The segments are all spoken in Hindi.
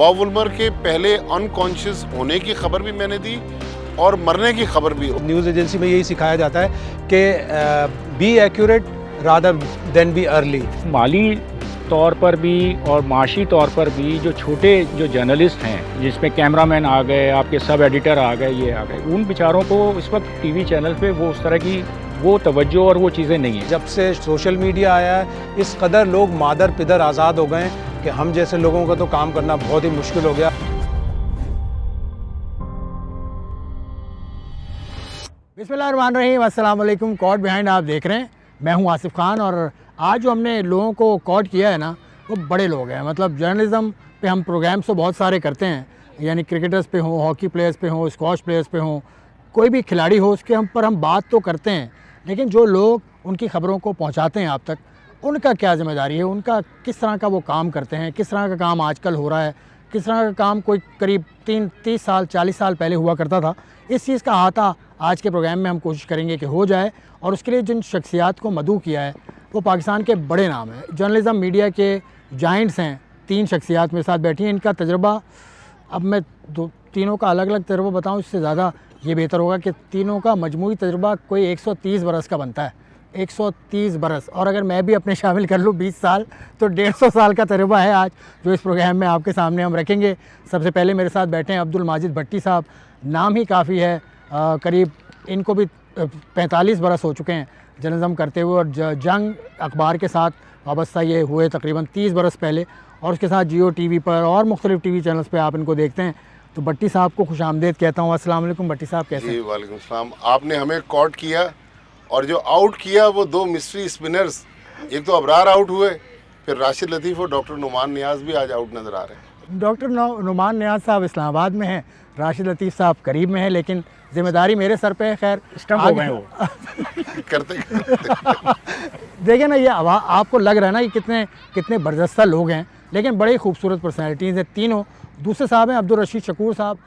बॉब वुलमर के पहले अनकॉन्शियस होने की खबर भी मैंने दी और मरने की खबर भी। न्यूज़ एजेंसी में यही सिखाया जाता है कि be accurate rather than be early. माली तौर पर भी और माशी तौर पर भी जो छोटे जो जर्नलिस्ट हैं, जिसमें कैमरामैन आ गए, आपके सब एडिटर आ गए, ये आ गए, उन बेचारों को इस वक्त टीवी चैनल पे वो उस तरह की वो तवज्जो और वो चीज़ें नहीं है। जब से सोशल मीडिया आया है इस कदर लोग मादर पिदर आज़ाद हो गए कि हम जैसे लोगों का तो काम करना बहुत ही मुश्किल हो गया। बिस्मिल्लाहिर्रहमानिर्रहीम, अस्सलाम वालेकुम। कॉट बिहाइंड आप देख रहे हैं, मैं हूं आसिफ खान। और आज जो हमने लोगों को कॉट किया है ना, वो बड़े लोग हैं। मतलब जर्नलिज़म पे हम प्रोग्राम्स तो बहुत सारे करते हैं, यानी क्रिकेटर्स पे हों, हॉकी प्लेयर्स पे हों, स्क्वॉश प्लेयर्स पे हों, कोई भी खिलाड़ी हो, उसके हम बात तो करते हैं। लेकिन जो लोग उनकी ख़बरों को पहुँचाते हैं आप तक, उनका क्या ज़िम्मेदारी है, उनका किस तरह का वो काम करते हैं, किस तरह का काम आजकल हो रहा है, किस तरह का काम कोई करीब 30 साल 40 साल पहले हुआ करता था। इस चीज़ का अहाता आज के प्रोग्राम में हम कोशिश करेंगे कि हो जाए। और उसके लिए जिन शख्सियात को मदऊ किया है वो पाकिस्तान के बड़े नाम हैं, जर्नलिज़म मीडिया के जाइंट्स हैं। 3 शख्सियात मेरे साथ बैठी हैं। इनका तजुर्बा, अब मैं तीनों का अलग अलग तजुर्बा बताऊं इससे ज़्यादा ये बेहतर होगा कि तीनों का मजमूई तजुर्बा कोई 130 बरस का बनता है। 130 बरस, और अगर मैं भी अपने शामिल कर लूँ 20 साल, तो 150 साल का तजुर्बा है आज जो इस प्रोग्राम में आपके सामने हम रखेंगे। सबसे पहले मेरे साथ बैठे हैं अब्दुल माजिद भट्टी साहब। नाम ही काफ़ी है, करीब इनको भी 45 बरस हो चुके हैं जर्नलिज़म करते हुए, और जंग अखबार के साथ वाबस्ता ये हुए तकरीबन 30 बरस पहले। और उसके साथ जियो टीवी पर और मुख्तलिफ़ टीवी चैनल्स पे आप इनको देखते हैं। तो भट्टी साहब को खुशामदीद कहता हूँ। अस्सलाम वालेकुम भट्टी साहब, कैसे हैं? जी वालेकुम सलाम। आपने हमें कॉट किया और जो आउट किया वो 2 मिस्ट्री स्पिनर्स, एक तो अबरार आउट हुए, फिर राशिद लतीफ़ और डॉक्टर नुमान नियाज़ भी आज आउट नज़र आ रहे हैं। डॉक्टर नुमान नियाज़ साहब इस्लामाबाद में हैं, राशिद लतीफ़ साहब करीब में हैं, लेकिन ज़िम्मेदारी मेरे सर पे है। खैर स्टम्प हो गए वो करते देखिए ना, ये आपको लग रहा है ना कि कितने बरजस्ता लोग हैं, लेकिन बड़ी खूबसूरत पर्सनैलिटीज़ हैं तीनों। दूसरे साहब हैं अब्दुल रशीद शकूर साहब।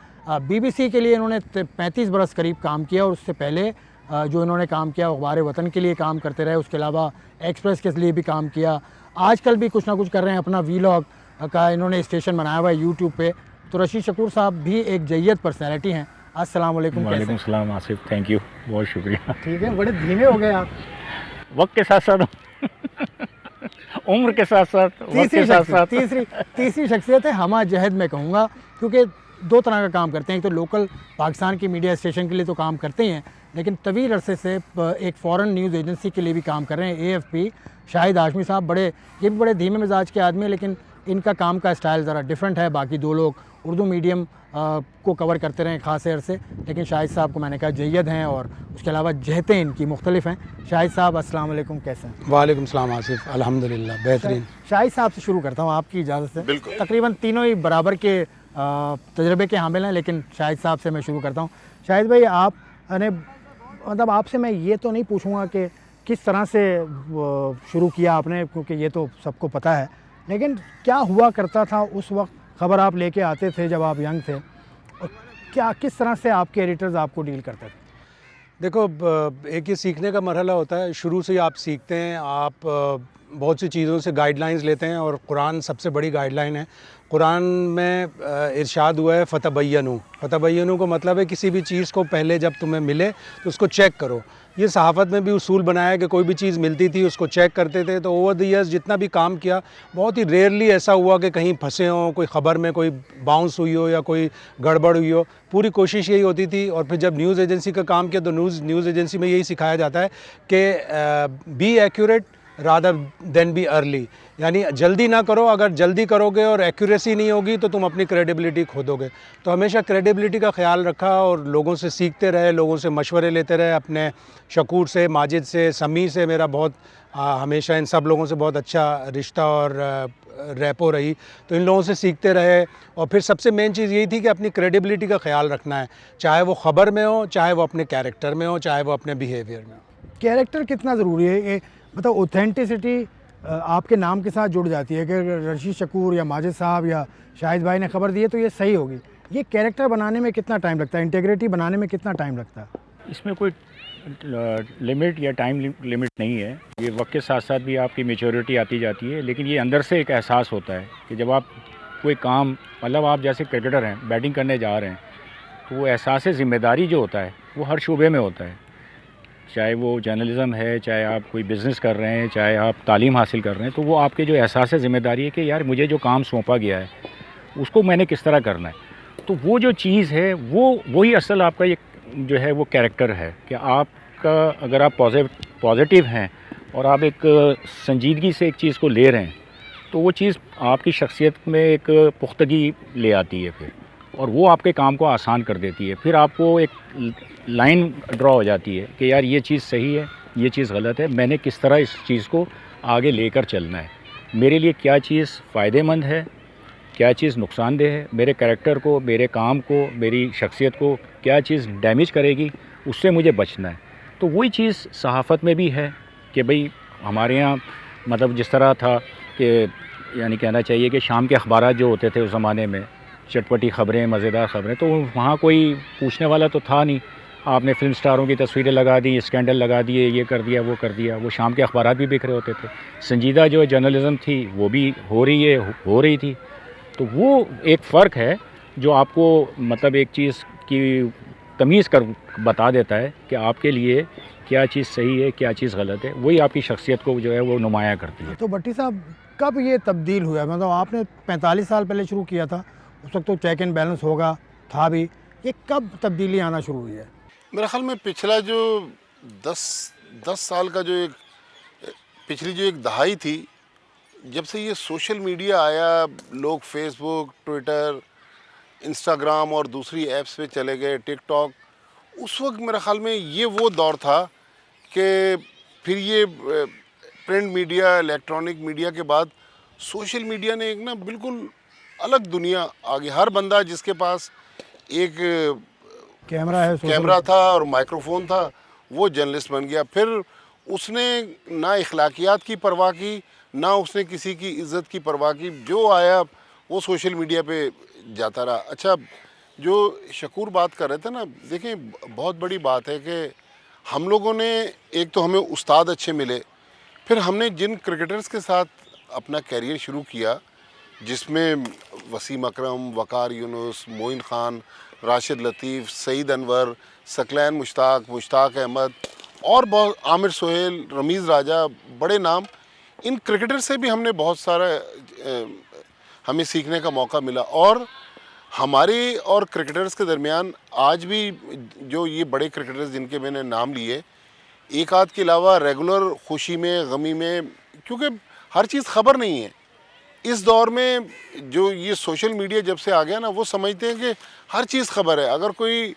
BBC के लिए इन्होंने 35 बरस करीब काम किया, और उससे पहले जो इन्होंने काम किया अखबार वतन के लिए काम करते रहे। उसके अलावा एक्सप्रेस के लिए भी काम किया। आजकल भी कुछ ना कुछ कर रहे हैं, अपना वीलॉग का इन्होंने स्टेशन बनाया हुआ है यूट्यूब पे। तो रशीद शकूर साहब भी एक जय्यद पर्सनैलिटी हैं। अस्सलाम वालेकुम। वालेकुम सलाम आसिफ, थैंक यू, बहुत शुक्रिया। ठीक है, बड़े धीमे हो गए आप। वक्त के साथ साथ उम्र के साथ साथ वक्त के साथ साथ तीसरी शख्सियत है हमा जहद, मैं कहूँगा, क्योंकि 2 तरह का काम करते हैं। एक तो लोकल पाकिस्तान की मीडिया स्टेशन के लिए तो काम करते ही हैं, लेकिन तवील अरसे से एक फ़ॉरेन न्यूज़ एजेंसी के लिए भी काम कर रहे हैं, AFP। शाहिद हाशमी साहब ये भी बड़े धीमे मिजाज के आदमी हैं, लेकिन इनका काम का स्टाइल ज़रा डिफरेंट है। बाकी 2 लोग उर्दू मीडियम को कवर करते रहे खासे अरसे, लेकिन शाहिद साहब को मैंने कहा जय्यद हैं, और उसके अलावा जहतें इनकी मुख्तलिफ हैं। शाहिद साहब अस्सलाम वालेकुम, कैसे हैं? वालेकुम सलाम आसिफ, अल्हम्दुलिल्लाह बेहतरीन। शाहिद साहब से शुरू करता हूँ आपकी इजाज़त से। बिल्कुल। तकरीबन तीनों ही बराबर के तजर्बे के हामिल हैं, लेकिन शाहिद साहब से मैं शुरू करता हूँ। शाहिद भाई, आपने मतलब आपसे मैं ये तो नहीं पूछूंगा कि किस तरह से शुरू किया आपने, क्योंकि ये तो सबको पता है, लेकिन क्या हुआ करता था उस वक्त, खबर आप लेके आते थे जब आप यंग थे, और किस तरह से आपके एडिटर्स आपको डील करते थे? देखो, एक ये सीखने का मरहला होता है। शुरू से ही आप सीखते हैं, आप बहुत सी चीज़ों से गाइडलाइंस लेते हैं, और कुरान सबसे बड़ी गाइडलाइन है। कुरान में इरशाद हुआ है फ़तबय्यनु को मतलब है किसी भी चीज़ को पहले जब तुम्हें मिले तो उसको चेक करो। ये सहाफ़त में भी उसूल बनाया कि कोई भी चीज़ मिलती थी उसको चेक करते थे। तो ओवर द ईयर्स जितना भी काम किया, बहुत ही रेयरली ऐसा हुआ कि कहीं फंसे हों, कोई ख़बर में कोई बाउंस हुई हो या कोई गड़बड़ हुई हो। पूरी कोशिश यही होती थी। और फिर जब न्यूज़ एजेंसी का काम किया तो न्यूज़ एजेंसी में यही सिखाया जाता है कि be accurate rather than be early, यानी जल्दी ना करो। अगर जल्दी करोगे और एक्यूरेसी नहीं होगी तो तुम अपनी क्रेडिबिलिटी खो दोगे। तो हमेशा क्रेडिबिलिटी का ख्याल रखा और लोगों से सीखते रहे, लोगों से मशवरे लेते रहे। अपने शकूर से, माजिद से, समी से मेरा बहुत हमेशा इन सब लोगों से बहुत अच्छा रिश्ता और रैपो रही। तो इन लोगों से सीखते रहे। और फिर सबसे मेन चीज़ यही थी कि अपनी क्रेडिबिलिटी का ख्याल रखना है, चाहे वो ख़बर में हो, चाहे वो अपने कैरेक्टर में हो, चाहे वो अपने बिहेवियर में हो। कैरेक्टर कितना ज़रूरी है? ये मतलब ऑथेंटिसिटी आपके नाम के साथ जुड़ जाती है कि रशीद शकूर या माजिद साहब या शाहिद भाई ने खबर दी है तो ये सही होगी। ये कैरेक्टर बनाने में कितना टाइम लगता है, इंटीग्रिटी बनाने में कितना टाइम लगता है? इसमें कोई लिमिट या टाइम लिमिट नहीं है। ये वक्त के साथ साथ भी आपकी मेच्योरिटी आती जाती है, लेकिन ये अंदर से एक एहसास होता है कि जब आप कोई काम, मतलब आप जैसे क्रिकेटर हैं, बैटिंग करने जा रहे हैं, तो वो एहसास ज़िम्मेदारी जो होता है वो हर शोबे में होता है, चाहे वो जर्नलिज़म है, चाहे आप कोई बिज़नेस कर रहे हैं, चाहे आप तालीम हासिल कर रहे हैं, तो वो आपके जो एहसास ज़िम्मेदारी है कि यार मुझे जो काम सौंपा गया है उसको मैंने किस तरह करना है। तो वो जो चीज़ है वही असल आपका ये जो है वो कैरेक्टर है कि आपका अगर आप पॉजिटिव हैं और आप एक संजीदगी से एक चीज़ को ले रहे हैं, तो वो चीज़ आपकी शख्सियत में एक पुख्तगी ले आती है फिर, और वो आपके काम को आसान कर देती है। फिर आपको एक लाइन ड्रॉ हो जाती है कि यार ये चीज़ सही है, ये चीज़ गलत है, मैंने किस तरह इस चीज़ को आगे लेकर चलना है, मेरे लिए क्या चीज़ फ़ायदेमंद है, क्या चीज़ नुकसानदेह है, मेरे कैरेक्टर को, मेरे काम को, मेरी शख्सियत को क्या चीज़ डैमेज करेगी, उससे मुझे बचना है। तो वही चीज़ सहाफ़त में भी है कि भाई हमारे यहाँ मतलब जिस तरह था कि यानी कहना चाहिए कि शाम के अखबारात जो होते थे उस ज़माने में, चटपटी ख़बरें, मज़ेदार ख़बरें, तो वहाँ कोई पूछने वाला तो था नहीं। आपने फ़िल्म स्टारों की तस्वीरें लगा दी, स्कैंडल लगा दिए, ये कर दिया, वो कर दिया, वो शाम के अखबारात भी बिक रहे होते थे। संजीदा जो जर्नलिज़म थी वो भी हो रही थी। तो वो एक फ़र्क है जो आपको मतलब एक चीज़ की तमीज़ कर बता देता है कि आपके लिए क्या चीज़ सही है, क्या चीज़ गलत है, वही आपकी शख्सियत को जो है वो नुमाया करती है। तो भट्टी साहब कब ये तब्दील हुआ, मतलब आपने 45 साल पहले शुरू किया था, उस वक्त तो चेक एंड बैलेंस होगा था भी, ये कब तब्दीली आना शुरू हुई है? मेरे ख्याल में पिछला जो 10 साल का जो एक पिछली जो एक दहाई थी, जब से ये सोशल मीडिया आया, लोग फेसबुक, ट्विटर, इंस्टाग्राम और दूसरी ऐप्स पे चले गए, टिकटॉक, उस वक्त मेरे ख्याल में ये वो दौर था कि फिर ये प्रिंट मीडिया, इलेक्ट्रॉनिक मीडिया के बाद सोशल मीडिया ने एक ना बिल्कुल अलग दुनिया आ गई। हर बंदा जिसके पास एक कैमरा था और माइक्रोफोन था, वो जर्नलिस्ट बन गया। फिर उसने ना इखलाकियात की परवाह की, ना उसने किसी की इज़्ज़त की परवाह की, जो आया वो सोशल मीडिया पे जाता रहा। अच्छा, जो शकूर बात कर रहे थे ना, देखें बहुत बड़ी बात है कि हम लोगों ने, एक तो हमें उस्ताद अच्छे मिले, फिर हमने जिन क्रिकेटर्स के साथ अपना कैरियर शुरू किया, जिसमें वसीम अकरम, वकार यूनुस, मोइन ख़ान, राशिद लतीफ़, सईद अनवर, सकलैन मुश्ताक, मुश्ताक अहमद और बहुत, आमिर सोहेल, रमीज़ राजा, बड़े नाम, इन क्रिकेटर से भी हमने बहुत सारा हमें सीखने का मौका मिला। और हमारे और क्रिकेटर्स के दरमियान आज भी जो ये बड़े क्रिकेटर्स जिनके मैंने नाम लिए, एक आध के अलावा रेगुलर खुशी में, गमी में, क्योंकि हर चीज़ ख़बर नहीं है इस दौर में। जो ये सोशल मीडिया जब से आ गया ना, वो समझते हैं कि हर चीज़ ख़बर है। अगर कोई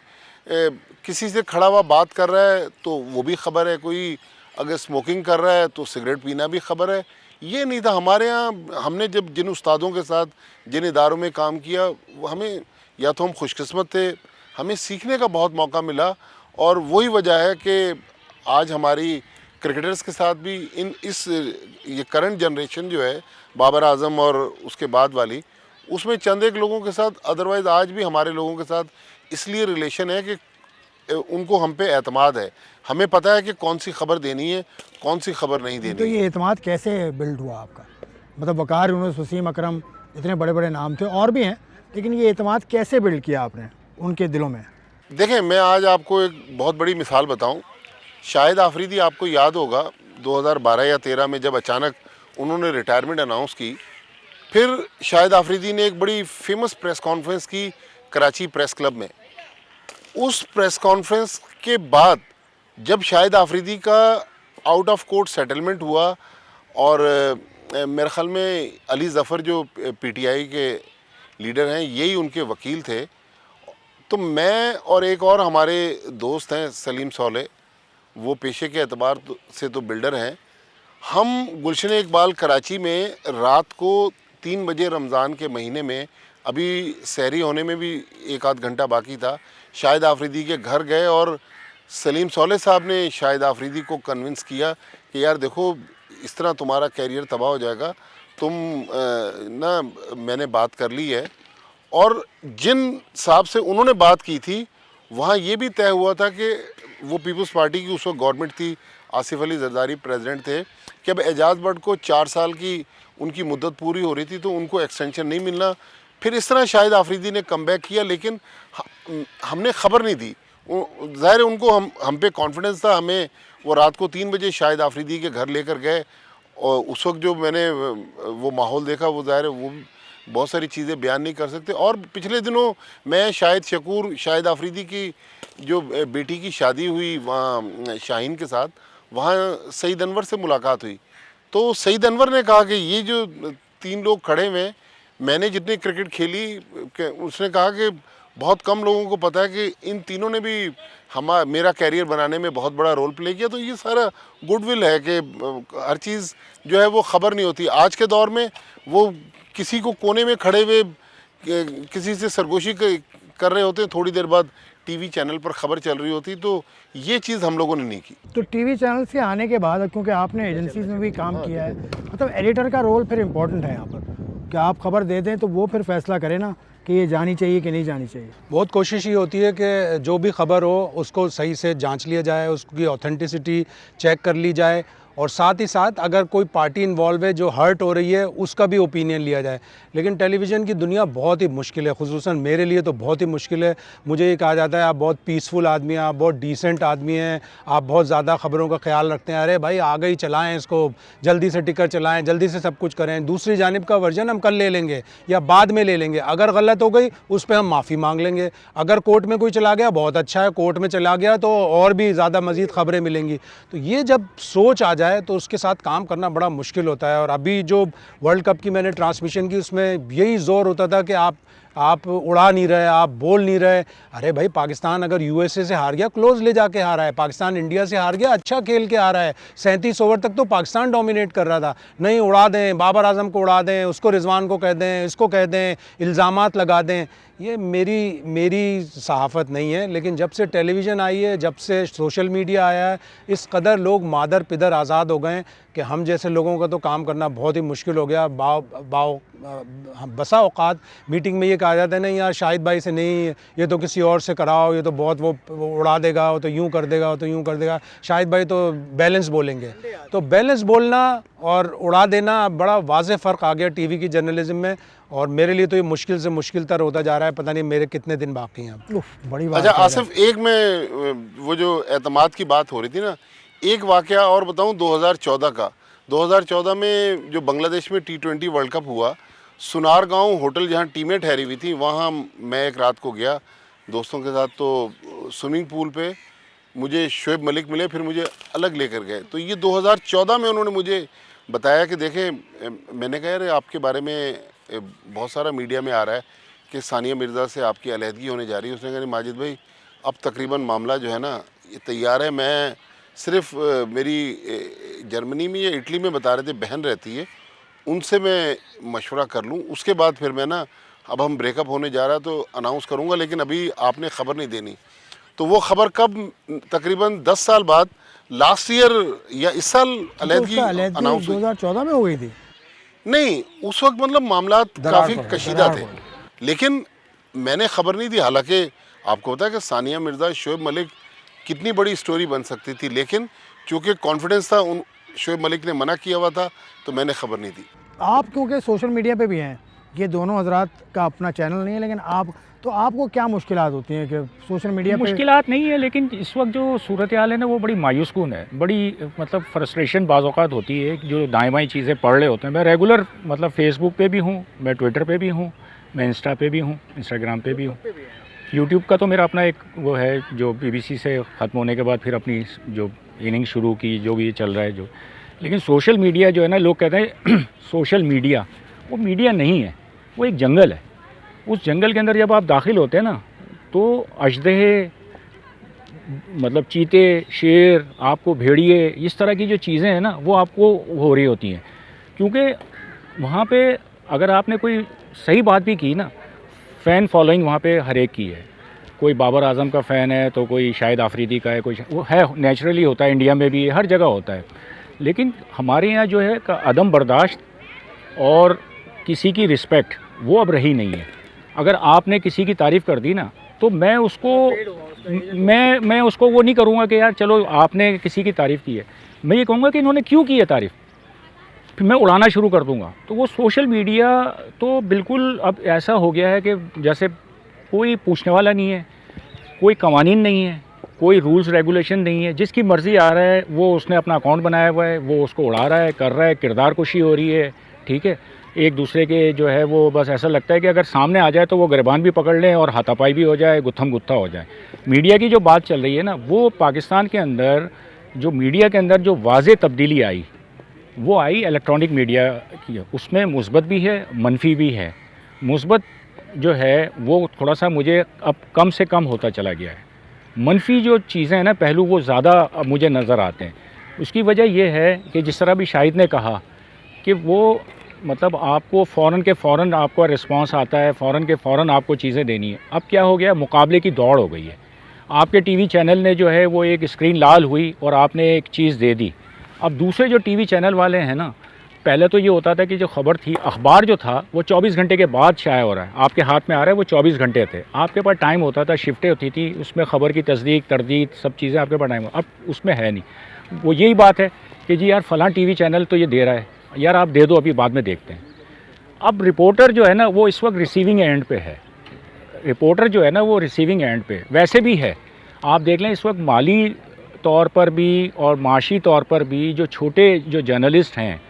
किसी से खड़ा हुआ बात कर रहा है तो वो भी ख़बर है, कोई अगर स्मोकिंग कर रहा है तो सिगरेट पीना भी ख़बर है। ये नहीं था हमारे यहाँ। हमने जब जिन उस्तादों के साथ जिन इदारों में काम किया, वो हमें, या तो हम खुशकिस्मत थे, हमें सीखने का बहुत मौका मिला, और वही वजह है कि आज हमारी क्रिकेटर्स के साथ भी ये करंट जनरेशन जो है, बाबर आज़म और उसके बाद वाली, उसमें चंद एक लोगों के साथ, अदरवाइज़ आज भी हमारे लोगों के साथ इसलिए रिलेशन है कि उनको हम पे एतमाद है, हमें पता है कि कौन सी खबर देनी है, कौन सी खबर नहीं देनी। तो ये एतमाद कैसे बिल्ड हुआ आपका? मतलब वकार यूनुस, वसीम अकरम, इतने बड़े बड़े नाम थे और भी हैं, लेकिन ये एतमाद कैसे बिल्ड किया आपने उनके दिलों में? देखें, मैं आज आपको एक बहुत बड़ी मिसाल बताऊं। शाहिद आफरीदी, आपको याद होगा 2012 या 13 में जब अचानक उन्होंने रिटायरमेंट अनाउंस की, फिर शाहिद आफरीदी ने एक बड़ी फेमस प्रेस कॉन्फ्रेंस की कराची प्रेस क्लब में। उस प्रेस कॉन्फ्रेंस के बाद जब शाहिद आफरीदी का आउट ऑफ कोर्ट सेटलमेंट हुआ, और मेरे ख्याल में अली ज़फ़र जो पीटीआई के लीडर हैं, यही उनके वकील थे, तो मैं और एक और हमारे दोस्त हैं सलीम सौले, वो पेशे के एतबार से तो बिल्डर हैं, हम गुलशन इकबाल कराची में रात को 3 बजे रमज़ान के महीने में, अभी सहरी होने में भी एक आध घंटा बाकी था, शाहिद आफरीदी के घर गए और सलीम सौले साहब ने शाहिद आफरीदी को कन्विंस किया कि यार देखो, इस तरह तुम्हारा कैरियर तबाह हो जाएगा, तुम ना, मैंने बात कर ली है। और जिन साहब से उन्होंने बात की थी, वहाँ ये भी तय हुआ था कि वो पीपल्स पार्टी की उस वक्त गवर्नमेंट थी, आसिफ अली जरदारी प्रेसिडेंट थे, कि अब एजाज भट्ट को 4 साल की उनकी मुद्दत पूरी हो रही थी, तो उनको एक्सटेंशन नहीं मिलना, फिर इस तरह शाहिद आफरीदी ने कमबैक किया, लेकिन हमने खबर नहीं दी। ज़ाहिर है उनको हम पे कॉन्फिडेंस था। हमें वो रात को 3 बजे शाहिद आफरीदी के घर लेकर गए और उस वक्त जो मैंने वो माहौल देखा, वो ज़ाहिर है वो बहुत सारी चीज़ें बयान नहीं कर सकते। और पिछले दिनों मैं शाहिद आफरीदी की जो बेटी की शादी हुई वहाँ शाहीन के साथ, वहाँ सईद अनवर से मुलाकात हुई। तो सईद अनवर ने कहा कि ये जो 3 लोग खड़े हुए हैं, मैंने जितनी क्रिकेट खेली, उसने कहा कि बहुत कम लोगों को पता है कि इन तीनों ने भी मेरा कैरियर बनाने में बहुत बड़ा रोल प्ले किया। तो ये सारा गुडविल है कि हर चीज़ जो है वो ख़बर नहीं होती। आज के दौर में वो किसी को कोने में खड़े हुए किसी से सरगोशी कर रहे होते हैं, थोड़ी देर बाद टीवी चैनल पर ख़बर चल रही होती। तो ये चीज़ हम लोगों ने नहीं की। तो टीवी चैनल से आने के बाद, क्योंकि आपने एजेंसीज में भी काम किया है, मतलब एडिटर का रोल फिर इम्पोर्टेंट है यहाँ पर कि आप खबर दे दें तो वो फिर फैसला करें ना कि ये जानी चाहिए कि नहीं जानी चाहिए। बहुत कोशिश ये होती है कि जो भी ख़बर हो उसको सही से जांच लिया जाए, उसकी ऑथेंटिसिटी चेक कर ली जाए, और साथ ही साथ अगर कोई पार्टी इन्वॉल्व है जो हर्ट हो रही है उसका भी ओपिनियन लिया जाए। लेकिन टेलीविज़न की दुनिया बहुत ही मुश्किल है, खुसूसन मेरे लिए तो बहुत ही मुश्किल है। मुझे ये कहा जाता है आप बहुत पीसफुल आदमी हैं, आप बहुत डिसेंट आदमी हैं, आप बहुत ज़्यादा ख़बरों का ख्याल रखते हैं। अरे भाई आ गई, चलाएँ इसको, जल्दी से टिकर चलाएँ, जल्दी से सब कुछ करें। दूसरी जानिब का वर्जन हम कल ले लेंगे या बाद में ले लेंगे, अगर गलत हो गई उस पर हम माफ़ी मांग लेंगे। अगर कोर्ट में कोई चला गया बहुत अच्छा है, कोर्ट में चला गया तो और भी ज़्यादा मज़ीद ख़बरें मिलेंगी। तो ये जब सोच आ जाए तो उसके साथ काम करना बड़ा मुश्किल होता है। और अभी जो वर्ल्ड कप की मैंने ट्रांसमिशन की, उसमें यही ज़ोर होता था कि आप उड़ा नहीं रहे, आप बोल नहीं रहे। अरे भाई पाकिस्तान अगर यूएसए से हार गया, क्लोज ले जाके हारा है। पाकिस्तान इंडिया से हार गया, अच्छा खेल के हारा है। 37 ओवर तक तो पाकिस्तान डोमिनेट कर रहा था। नहीं उड़ा दें, बाबर आजम को उड़ा दें, उसको रिजवान को कह दें, इसको कह दें, इल्ज़ामात लगा दें, ये मेरी सहाफ़त नहीं है। लेकिन जब से टेलीविज़न आई है, जब से सोशल मीडिया आया है, इस कदर लोग मादर पिदर आज़ाद हो गए कि हम जैसे लोगों का तो काम करना बहुत ही मुश्किल हो गया। बसा औकात मीटिंग में ये कहा जाता है नहीं यार शाहिद भाई से नहीं, ये तो किसी और से कराओ, ये तो बहुत वो उड़ा देगा, वो तो यूँ कर देगा, वो तो यूँ कर देगा, शाहिद भाई तो बैलेंस बोलेंगे। तो बैलेंस बोलना और उड़ा देना बड़ा वाज़ेह फ़र्क आ गया टीवी की जर्नलिज्म में। और मेरे लिए तो ये मुश्किल से मुश्किल तर होता जा रहा है। पता नहीं मेरे कितने दिन बाकी हैं। बड़ी बात। अच्छा आसिफ, एक में वो जो एतमाद की बात हो रही थी ना, एक वाक़या और बताऊं 2014 का। 2014 में जो बांग्लादेश में T20 वर्ल्ड कप हुआ, सुनार गांव होटल जहां टीमें ठहरी हुई थी, वहां मैं एक रात को गया दोस्तों के साथ। तो स्विमिंग पूल पे मुझे शोएब मलिक मिले, फिर मुझे अलग लेकर गए। तो ये 2014 में उन्होंने मुझे बताया कि देखें, मैंने कहा यार आपके बारे में बहुत सारा मीडिया में आ रहा है कि सानिया मिर्ज़ा से आपकी अलहदगी होने जा रही है। उसने कहा नहीं माजिद भाई, अब तकरीबन मामला जो है ना ये तैयार है। मैं सिर्फ मेरी जर्मनी में या इटली में बता रहे थे बहन रहती है, उनसे मैं मशवरा कर लूँ, उसके बाद फिर मैं ना, अब हम ब्रेकअप होने जा रहा है तो अनाउंस करूँगा, लेकिन अभी आपने ख़बर नहीं देनी। तो वो ख़बर कब, तकरीबन 10 साल बाद, लास्ट ईयर या इस साल अलहदगी अनाउंस 2014 में हो गई थी। नहीं, उस वक्त मतलब मामला काफ़ी कशीदा थे, लेकिन मैंने ख़बर नहीं दी। हालांकि आपको पता है कि सानिया मिर्ज़ा, शोएब मलिक, कितनी बड़ी स्टोरी बन सकती थी, लेकिन चूँकि कॉन्फिडेंस था, उन शोएब मलिक ने मना किया हुआ था, तो मैंने ख़बर नहीं दी। आप क्योंकि सोशल मीडिया पे भी हैं, ये दोनों हजरात का अपना चैनल नहीं है, लेकिन आपको क्या मुश्किलात होती हैं कि सोशल मीडिया पे? मुश्किलात नहीं है, लेकिन इस वक्त जो सूरत हाल है ना वो बड़ी मायूस कुन है। बड़ी मतलब फ्रस्ट्रेशन बाज़ औक़ात होती है, जो दाएँ बाएँ चीज़ें पढ़ रहे होते हैं। मैं रेगुलर मतलब फेसबुक पे भी हूँ, मैं ट्विटर पे भी हूँ, मैं इंस्टा पे भी हूँ, इंस्टाग्राम पे भी हूँ। यूट्यूब का तो मेरा अपना एक वो है जो BBC से ख़त्म होने के बाद फिर अपनी जो इनिंग शुरू की, जो भी चल रहा है जो। लेकिन सोशल मीडिया जो है ना, लोग कहते हैं सोशल मीडिया, वो मीडिया नहीं है, वो एक जंगल है। उस जंगल के अंदर जब आप दाखिल होते हैं ना, तो अजदहे, मतलब चीते, शेर, आपको भेड़िए, इस तरह की जो चीज़ें हैं ना वो आपको हो रही होती हैं। क्योंकि वहाँ पे अगर आपने कोई सही बात भी की ना, फ़ैन फॉलोइंग वहाँ पे हर एक की है। कोई बाबर आजम का फ़ैन है तो कोई शाहिद आफरीदी का है, कोई वो है, नेचुरली होता है, इंडिया में भी हर जगह होता है। लेकिन हमारे यहाँ जो है अदम बर्दाश्त और किसी की रिस्पेक्ट वो अब रही नहीं है। अगर आपने किसी की तारीफ़ कर दी ना, तो मैं उसको वो नहीं करूँगा कि यार चलो आपने किसी की तारीफ़ की है। मैं ये कहूँगा कि इन्होंने क्यों की है तारीफ़। फिर मैं उड़ाना शुरू कर दूंगा। तो वो सोशल मीडिया तो बिल्कुल अब ऐसा हो गया है कि जैसे कोई पूछने वाला नहीं है, कोई कवानीन नहीं है, कोई रूल्स रेगुलेशन नहीं है, जिसकी मर्ज़ी आ रहा है वो उसने अपना अकाउंट बनाया हुआ है, वो उसको उड़ा रहा है, कर रहा है, किरदार कुशी हो रही है, ठीक है। एक दूसरे के जो है वो बस ऐसा लगता है कि अगर सामने आ जाए तो वो गिरबान भी पकड़ लें और हाथापाई भी हो जाए, गुत्थम गुत्था हो जाए। मीडिया की जो बात चल रही है ना, वो पाकिस्तान के अंदर जो मीडिया के अंदर जो वाज़े तब्दीली आई, वो आई इलेक्ट्रॉनिक मीडिया की। उसमें मुस्बत भी है, मनफी भी है। मुस्बत जो है वो थोड़ा सा मुझे अब कम से कम होता चला गया है। मनफी जो चीज़ें हैं ना, पहलू, वो ज़्यादा अब मुझे नज़र आते हैं। उसकी वजह ये है कि जिस तरह भी शाहिद ने कहा कि वो मतलब आपको फ़ौरन के फ़ौरन आपका रिस्पांस आता है, फ़ौरन के फ़ौरन आपको चीज़ें देनी है। अब क्या हो गया, मुकाबले की दौड़ हो गई है। आपके टीवी चैनल ने जो है वो एक स्क्रीन लाल हुई और आपने एक चीज़ दे दी। अब दूसरे जो टीवी चैनल वाले हैं ना, पहले तो ये होता था कि जो खबर थी, अखबार जो था वो 24 घंटे के बाद शाया हो रहा है, आपके हाथ में आ रहा है, वो 24 घंटे थे। आपके पास टाइम होता था, शिफ्टें होती थी, उसमें ख़बर की तस्दीक तरदीद सब चीज़ें आपके पास टाइम हो। अब उसमें है नहीं। वो यही बात है कि जी यार फ़लाँ टीवी चैनल तो ये दे रहा है, यार आप दे दो, अभी बाद में देखते हैं। अब रिपोर्टर जो है ना वो इस वक्त रिसीविंग एंड पे है। रिपोर्टर जो है ना वो रिसीविंग एंड पे वैसे भी है। आप देख लें इस वक्त माली तौर पर भी और माशी तौर पर भी जो छोटे जो जर्नलिस्ट हैं,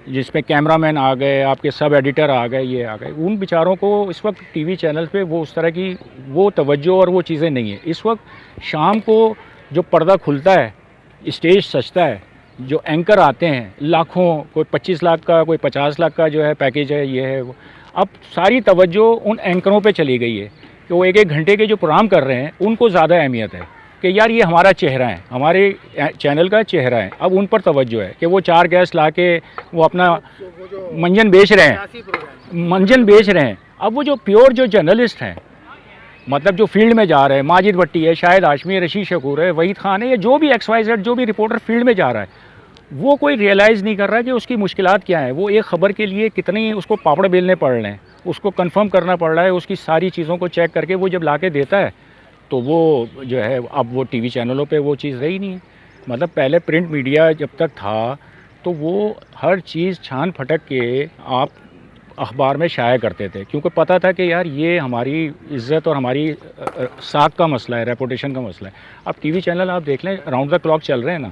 जिसमें कैमरामैन आ गए, आपके सब एडिटर आ गए, ये आ गए, उन बेचारों को इस वक्त टीवी चैनल पे वो उस तरह की वो तवज्जो और वो चीज़ें नहीं है। इस वक्त शाम को जो पर्दा खुलता है, स्टेज सजता है, जो एंकर आते हैं लाखों, कोई 25 लाख का, कोई 50 लाख का जो है पैकेज है, ये है वो। अब सारी तवज्जो उन एंकरों पे चली गई है कि वो एक एक घंटे के जो प्रोग्राम कर रहे हैं उनको ज़्यादा अहमियत है कि यार ये हमारा चेहरा है, हमारे चैनल का चेहरा है। अब उन पर तवज्जो है कि वो 4 गैस ला के वो अपना मंजन बेच रहे हैं, मंजन बेच रहे हैं। अब वो जो प्योर जो जर्नलिस्ट हैं, मतलब जो फील्ड में जा रहे हैं, माजिद भट्टी है, शाहिद हाशमी है, रशीद शकूर है, वहीद खान है, या जो भी XYZ जो भी रिपोर्टर फील्ड में जा रहा है, वो कोई रियलाइज़ नहीं कर रहा है कि उसकी मुश्किलात क्या है। वो एक ख़बर के लिए कितनी उसको पापड़ बेलने पड़ रहे हैं, उसको कंफर्म करना पड़ रहा है, उसकी सारी चीज़ों को चेक करके वो जब ला के देता है तो वो जो है अब वो टीवी चैनलों पे वो चीज़ रही नहीं है। मतलब पहले प्रिंट मीडिया जब तक था तो वो हर चीज़ छान फटक के आप अखबार में शाया करते थे, क्योंकि पता था कि यार ये हमारी इज़्ज़त और हमारी साख का मसला है, रेपुटेशन का मसला है। अब टीवी चैनल आप देख लें, राउंड द क्लॉक चल रहे हैं ना।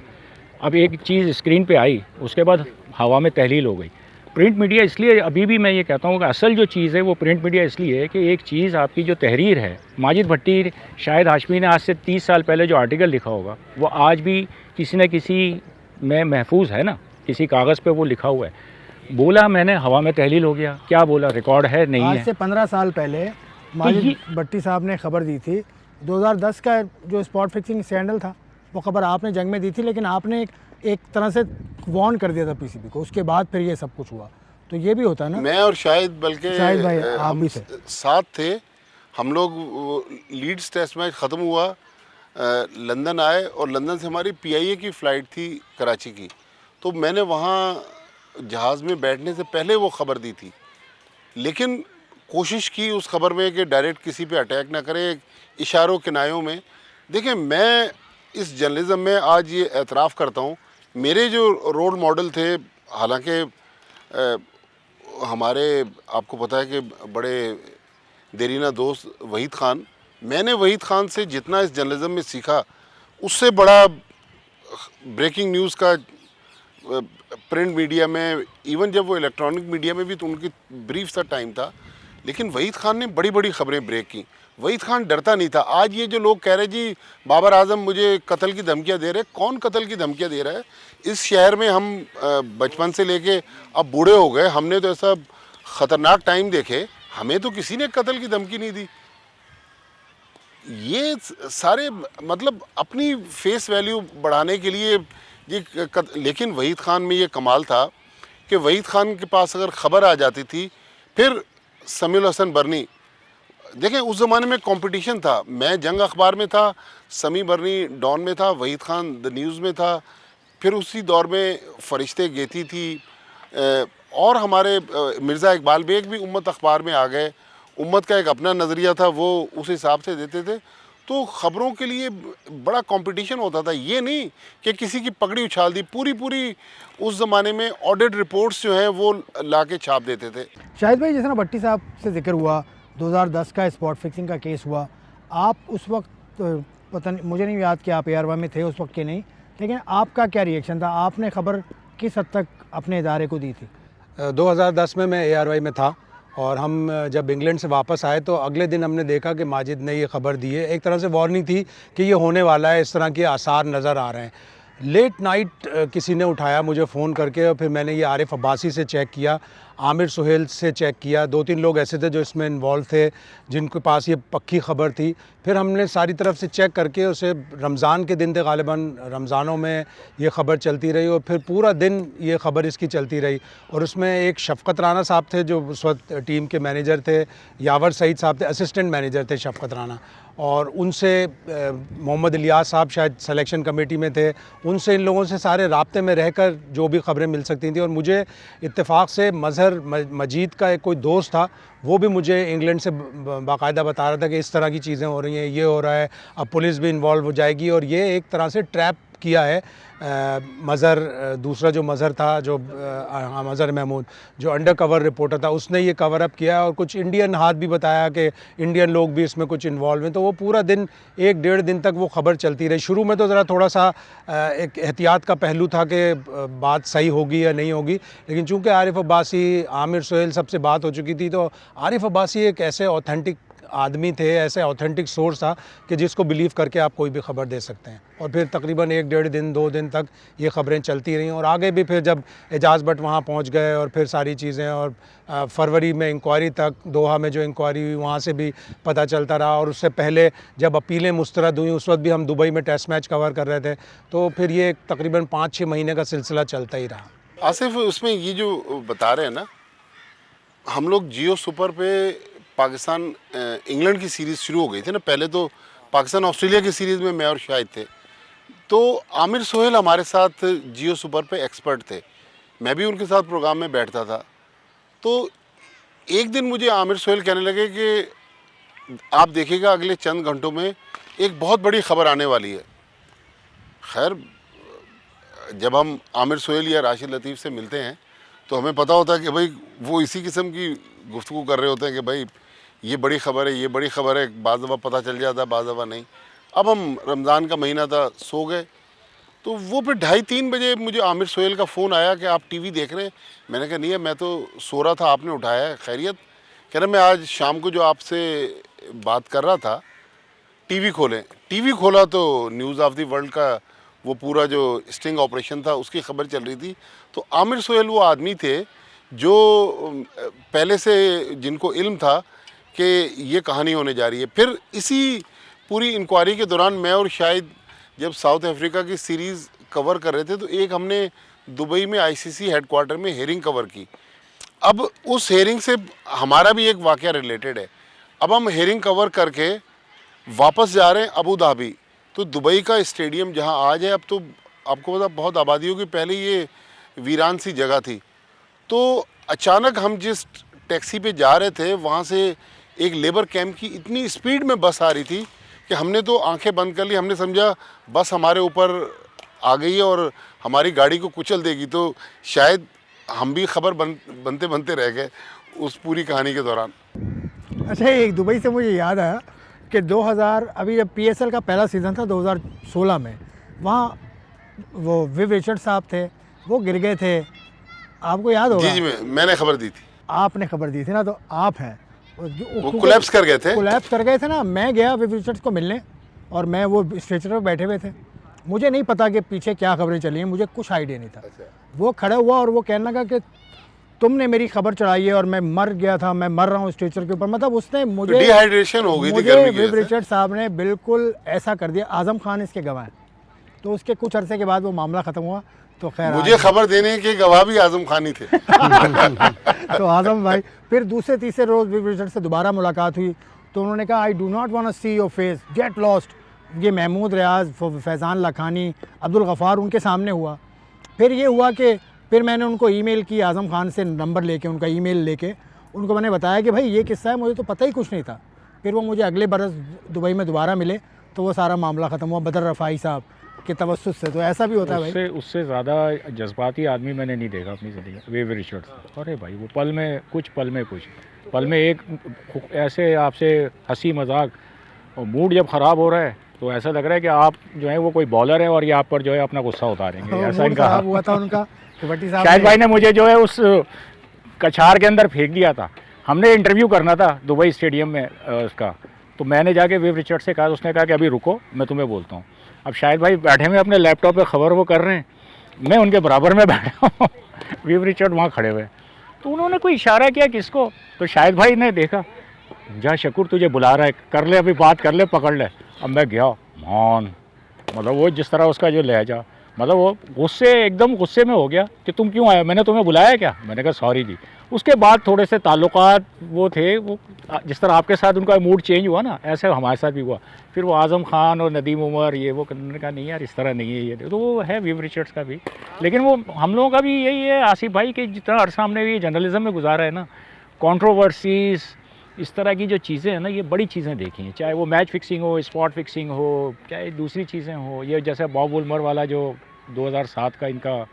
अब एक चीज़ स्क्रीन पे आई, उसके बाद हवा में तहलील हो गई। प्रिंट मीडिया इसलिए अभी भी मैं ये कहता हूँ कि असल जो चीज़ है वो प्रिंट मीडिया इसलिए है कि एक चीज़ आपकी जो तहरीर है, माजिद भट्टी, शाहिद हाशमी ने आज से 30 साल पहले जो आर्टिकल लिखा होगा वो आज भी किसी न किसी में महफूज है ना, किसी कागज़ पे वो लिखा हुआ है। बोला मैंने, हवा में तहलील हो गया, क्या बोला, रिकॉर्ड है नहीं आज है। से 15 साल पहले माजिद भट्टी साहब ने खबर दी थी। 2010 का जो स्पॉट फिक्सिंग स्कैंडल था, वो खबर आपने जंग में दी थी, लेकिन आपने एक तरह से वार्न कर दिया था पीसीबी को। उसके बाद फिर ये सब कुछ हुआ। तो ये भी होता है ना। मैं और शाहिद, बल्कि शाहिद भाई आप हम भी थे, साथ थे। हम लोग लीड्स टेस्ट मैच ख़त्म हुआ, लंदन आए और लंदन से हमारी PIA की फ़्लाइट थी कराची की। तो मैंने वहाँ जहाज़ में बैठने से पहले वो ख़बर दी थी, लेकिन कोशिश की उस खबर में कि डायरेक्ट किसी पे अटैक ना करें, इशारों किनायों में। देखें, मैं इस जर्नलिज़म में आज ये एतराफ़ करता हूँ, मेरे जो रोल मॉडल थे, हालांकि हमारे आपको पता है कि बड़े देरीना दोस्त वहीद ख़ान, मैंने वहीद ख़ान से जितना इस जर्नलिज़म में सीखा, उससे बड़ा ब्रेकिंग न्यूज़ का प्रिंट मीडिया में, इवन जब वो इलेक्ट्रॉनिक मीडिया में भी तो उनकी ब्रीफ सा टाइम था, लेकिन वहीद ख़ान ने बड़ी बड़ी ख़बरें ब्रेक की। वहीद ख़ान डरता नहीं था। आज ये जो लोग कह रहे जी बाबर आजम मुझे कत्ल की धमकियाँ दे रहे, कौन कत्ल की धमकियाँ दे रहा है? इस शहर में हम बचपन से लेके अब बूढ़े हो गए, हमने तो ऐसा ख़तरनाक टाइम देखे, हमें तो किसी ने कत्ल की धमकी नहीं दी। ये सारे मतलब अपनी फेस वैल्यू बढ़ाने के लिए ये लेकिन वहीद ख़ान में ये कमाल था कि वहीद ख़ान के पास अगर ख़बर आ जाती थी, फिर समीउल हसन बर्नी, देखें उस ज़माने में कंपटीशन था। मैं जंग अखबार में था, समी बर्नी डॉन में था, वहीद ख़ान द न्यूज़ में था, फिर उसी दौर में फ़रिश्ते गेती थी, और हमारे मिर्ज़ा इकबाल बेग भी उम्मत अखबार में आ गए। उम्मत का एक अपना नज़रिया था, वो उस हिसाब से देते थे। तो खबरों के लिए बड़ा कंपटीशन होता था। ये नहीं कि किसी की पगड़ी उछाल दी, पूरी उस ज़माने में ऑडिट रिपोर्ट्स जो हैं वो ला के छाप देते थे। शाहिद भाई, जिस तरह भट्टी साहब से जिक्र हुआ, 2010 का स्पॉट फिक्सिंग का केस हुआ, आप उस वक्त पता नहीं, मुझे नहीं याद कि आप AR1 में थे उस वक्त के नहीं, लेकिन आपका क्या रिएक्शन था? आपने खबर किस हद तक अपने इदारे को दी थी? 2010 में मैं ARY में था और हम जब इंग्लैंड से वापस आए तो अगले दिन हमने देखा कि माजिद ने ये खबर दी है। एक तरह से वार्निंग थी कि ये होने वाला है, इस तरह के आसार नज़र आ रहे हैं। लेट नाइट किसी ने उठाया मुझे फ़ोन करके और फिर मैंने ये आरिफ अब्बासी से चेक किया, आमिर सुहेल से चेक किया। 2-3 लोग ऐसे थे जो इसमें इन्वॉल्व थे, जिनके पास ये पक्की ख़बर थी। फिर हमने सारी तरफ से चेक करके उसे, रमज़ान के दिन थे ग़ालिबन, रमज़ानों में ये ख़बर चलती रही और फिर पूरा दिन ये ख़बर इसकी चलती रही। और उसमें एक शफ़क़त राना साहब थे जो उस वक्त टीम के मैनेजर थे, यावर सईद साहब थे असिस्टेंट मैनेजर थे शफ़क़त राना, और उनसे मोहम्मद इलियास साहब शायद सिलेक्शन कमेटी में थे, उनसे इन लोगों से सारे राब्ते में रहकर जो भी ख़बरें मिल सकती थी। और मुझे इत्तेफाक से मज़हर मजीद का एक कोई दोस्त था, वो भी मुझे इंग्लैंड से बाकायदा बता रहा था कि इस तरह की चीज़ें हो रही हैं, ये हो रहा है, अब पुलिस भी इन्वॉल्व हो जाएगी। और ये एक तरह से ट्रैप किया है मज़हर, दूसरा जो मज़हर था, जो मज़हर महमूद जो अंडर कवर रिपोर्टर था, उसने ये कवर अप किया और कुछ इंडियन हाथ भी बताया कि इंडियन लोग भी इसमें कुछ इन्वॉल्व हैं। तो वो पूरा दिन, 1-1.5 दिन तक वो ख़बर चलती रही। शुरू में तो ज़रा थोड़ा सा एक एहतियात का पहलू था कि बात सही होगी या नहीं होगी, लेकिन चूँकि आरिफ अब्बासी, आमिर सुहेल सबसे बात हो चुकी थी, तो आरिफ अब्बासी एक ऐसे ऑथेंटिक आदमी थे, ऐसे ऑथेंटिक सोर्स था कि जिसको बिलीव करके आप कोई भी ख़बर दे सकते हैं। और फिर तकरीबन 1-1.5 दिन, 2 दिन तक ये ख़बरें चलती रहीं। और आगे भी फिर जब एजाज़ भट्ट वहाँ पहुँच गए और फिर सारी चीज़ें, और फरवरी में इंक्वायरी तक, दोहा में जो इंक्वायरी हुई वहाँ से भी पता चलता रहा। और उससे पहले जब अपीलें मुस्तरद हुई, उस वक्त भी हम दुबई में टेस्ट मैच कवर कर रहे थे। तो फिर ये तकरीबन 5-6 महीने का सिलसिला चलता ही रहा। आसिफ, उसमें ये जो बता रहे हैं ना, हम लोग जियो सुपर पे पाकिस्तान इंग्लैंड की सीरीज़ शुरू हो गई थी ना, पहले तो पाकिस्तान ऑस्ट्रेलिया की सीरीज़ में मैं और शाहिद थे। तो आमिर सुहेल हमारे साथ जियो सुपर पे एक्सपर्ट थे, मैं भी उनके साथ प्रोग्राम में बैठता था। तो एक दिन मुझे आमिर सुहेल कहने लगे कि आप देखिएगा अगले चंद घंटों में एक बहुत बड़ी ख़बर आने वाली है। खैर, जब हम आमिर सुहेल या राशिद लतीफ़ से मिलते हैं तो हमें पता होता है कि भाई वो इसी किस्म की गुफ्तगू कर रहे होते हैं कि भाई ये बड़ी ख़बर है, ये बड़ी ख़बर है। बाज़ दफ़ा पता चल जाता है, बाज़ दफ़ा नहीं। अब हम, रमज़ान का महीना था, सो गए। तो वो फिर 2:30-3 बजे मुझे आमिर सुहेल का फ़ोन आया कि आप टीवी देख रहे हैं। मैंने कहा नहीं है, मैं तो सो रहा था, आपने उठाया है, खैरियत? कह रहे मैं आज शाम को जो आपसे बात कर रहा था, टीवी खोलें। टीवी खोला तो न्यूज़ ऑफ द वर्ल्ड का वो पूरा जो स्टिंग ऑपरेशन था उसकी खबर चल रही थी। तो आमिर सुहेल वो आदमी थे जो पहले से, जिनको इल्म था कि ये कहानी होने जा रही है। फिर इसी पूरी इंक्वायरी के दौरान मैं और शाहिद जब साउथ अफ्रीका की सीरीज़ कवर कर रहे थे तो एक हमने दुबई में ICC हेडक्वार्टर में हेयरिंग कवर की। अब उस हेयरिंग से हमारा भी एक वाक़या रिलेटेड है। अब हम हेयरिंग कवर करके वापस जा रहे हैं अबू धाबी। तो दुबई का स्टेडियम जहां आज है, अब तो आपको पता बहुत आबादी होगी, पहले ये वीरान सी जगह थी। तो अचानक हम जिस टैक्सी पे जा रहे थे वहाँ से एक लेबर कैंप की इतनी स्पीड में बस आ रही थी कि हमने तो आंखें बंद कर ली। हमने समझा बस हमारे ऊपर आ गई है और हमारी गाड़ी को कुचल देगी। तो शायद हम भी खबर बनते बनते रह गए उस पूरी कहानी के दौरान। अच्छा, एक दुबई से मुझे याद आया कि 2000, अभी जब PSL का पहला सीज़न था 2016 में, वहाँ वो विव रिचर्ड साहब थे, वो गिर गए थे, आपको याद होगा? जी, मैंने खबर दी थी। आपने खबर दी थी ना, तो आप हैं वो कोलैप्स कर गए थे। कोलैप्स कर गए थे ना। मैं गया विव रिचर्ड्स को मिलने और मैं, वो स्ट्रेचर पर बैठे हुए थे, मुझे नहीं पता कि पीछे क्या खबरें चली हैं, मुझे कुछ आइडिया नहीं था। वो खड़ा हुआ और वो कहने लगा कि तुमने मेरी खबर चढ़ाई है और मैं मर गया था, मैं मर रहा हूँ स्ट्रेचर के ऊपर। मतलब उसने मुझे, डिहाइड्रेशन हो गई थी गर्मी की विव वजह से। रिचर्ड साहब ने बिल्कुल ऐसा कर दिया। आज़म खान इसके गवाह हैं। तो उसके कुछ अरसे के बाद वो मामला ख़त्म हुआ। तो खैर, मुझे खबर देने के गवाह भी आज़म खान ही थे। तो आज़म भाई, फिर दूसरे तीसरे रोज़ विव रिचर्ड से दोबारा मुलाकात हुई तो उन्होंने कहा I do not want to see your face, get lost. ये महमूद रियाज, फैज़ान लखानी, अब्दुल गफ़ार, उनके सामने हुआ। फिर ये हुआ कि फिर मैंने उनको ईमेल की, आज़म खान से नंबर लेके, उनका ईमेल लेके उनको मैंने बताया कि भाई ये किस्सा है, मुझे तो पता ही कुछ नहीं था। फिर वो मुझे अगले बरस दुबई में दोबारा मिले तो वो सारा मामला ख़त्म हुआ बदर रफ़ाई साहब के तवस्सुस से, तो ऐसा भी होता है भाई? उससे ज़्यादा जज्बाती आदमी मैंने नहीं देखा अपनी ज़िंदगी में, विव रिचर्ड्स। अरे भाई वो पल में एक ऐसे आपसे हंसी मजाक, और मूड जब ख़राब हो रहा है तो ऐसा लग रहा है कि आप जो है वो कोई बॉलर है और ये आप पर जो है अपना गुस्सा उतारेंगे, ऐसा मूड इनका खराब हुआ था उनका तो भट्टी साहब शाहिद भाई ने मुझे जो है उस कछार के अंदर फेंक दिया था। हमने इंटरव्यू करना था दुबई स्टेडियम में उसका, तो मैंने जाके विव रिचर्ड से कहा, उसने कहा कि अभी रुको मैं तुम्हें बोलता हूँ। अब शाहिद भाई बैठे हुए अपने लैपटॉप पे खबर वो कर रहे हैं, मैं उनके बराबर में बैठा हूँ विव रिचर्ड वहाँ खड़े हुए, तो उन्होंने कोई इशारा किया किसको, तो शाहिद भाई ने देखा, जा शकूर तुझे बुला रहा है, कर ले अभी बात कर ले, पकड़ ले। अब मैं गया मान, मतलब वो जिस तरह उसका जो लहजा, मतलब वो एकदम गुस्से में हो गया कि तुम क्यों आए, मैंने तुम्हें बुलाया क्या? मैंने कहा सॉरी जी। उसके बाद थोड़े से ताल्लुकात वो थे, वो जिस तरह आपके साथ उनका मूड चेंज हुआ ना, ऐसे हमारे साथ भी हुआ। फिर वो आज़म खान और नदीम उमर ये वो करने का, नहीं यार इस तरह नहीं है ये, तो वो है विव रिचर्ड्स का भी। लेकिन वो हम लोगों का भी यही है आसिफ भाई कि जितना अरसा हमने भी जर्नलिज्म में गुजारा है ना, कंट्रोवर्सीज़ इस तरह की जो चीज़ें हैं ना, ये बड़ी चीज़ें देखी हैं, चाहे वो मैच फिक्सिंग हो, स्पॉट फिक्सिंग हो, चाहे दूसरी चीज़ें हो, ये जैसे बॉब वुलमर वाला जो 2007 का इनका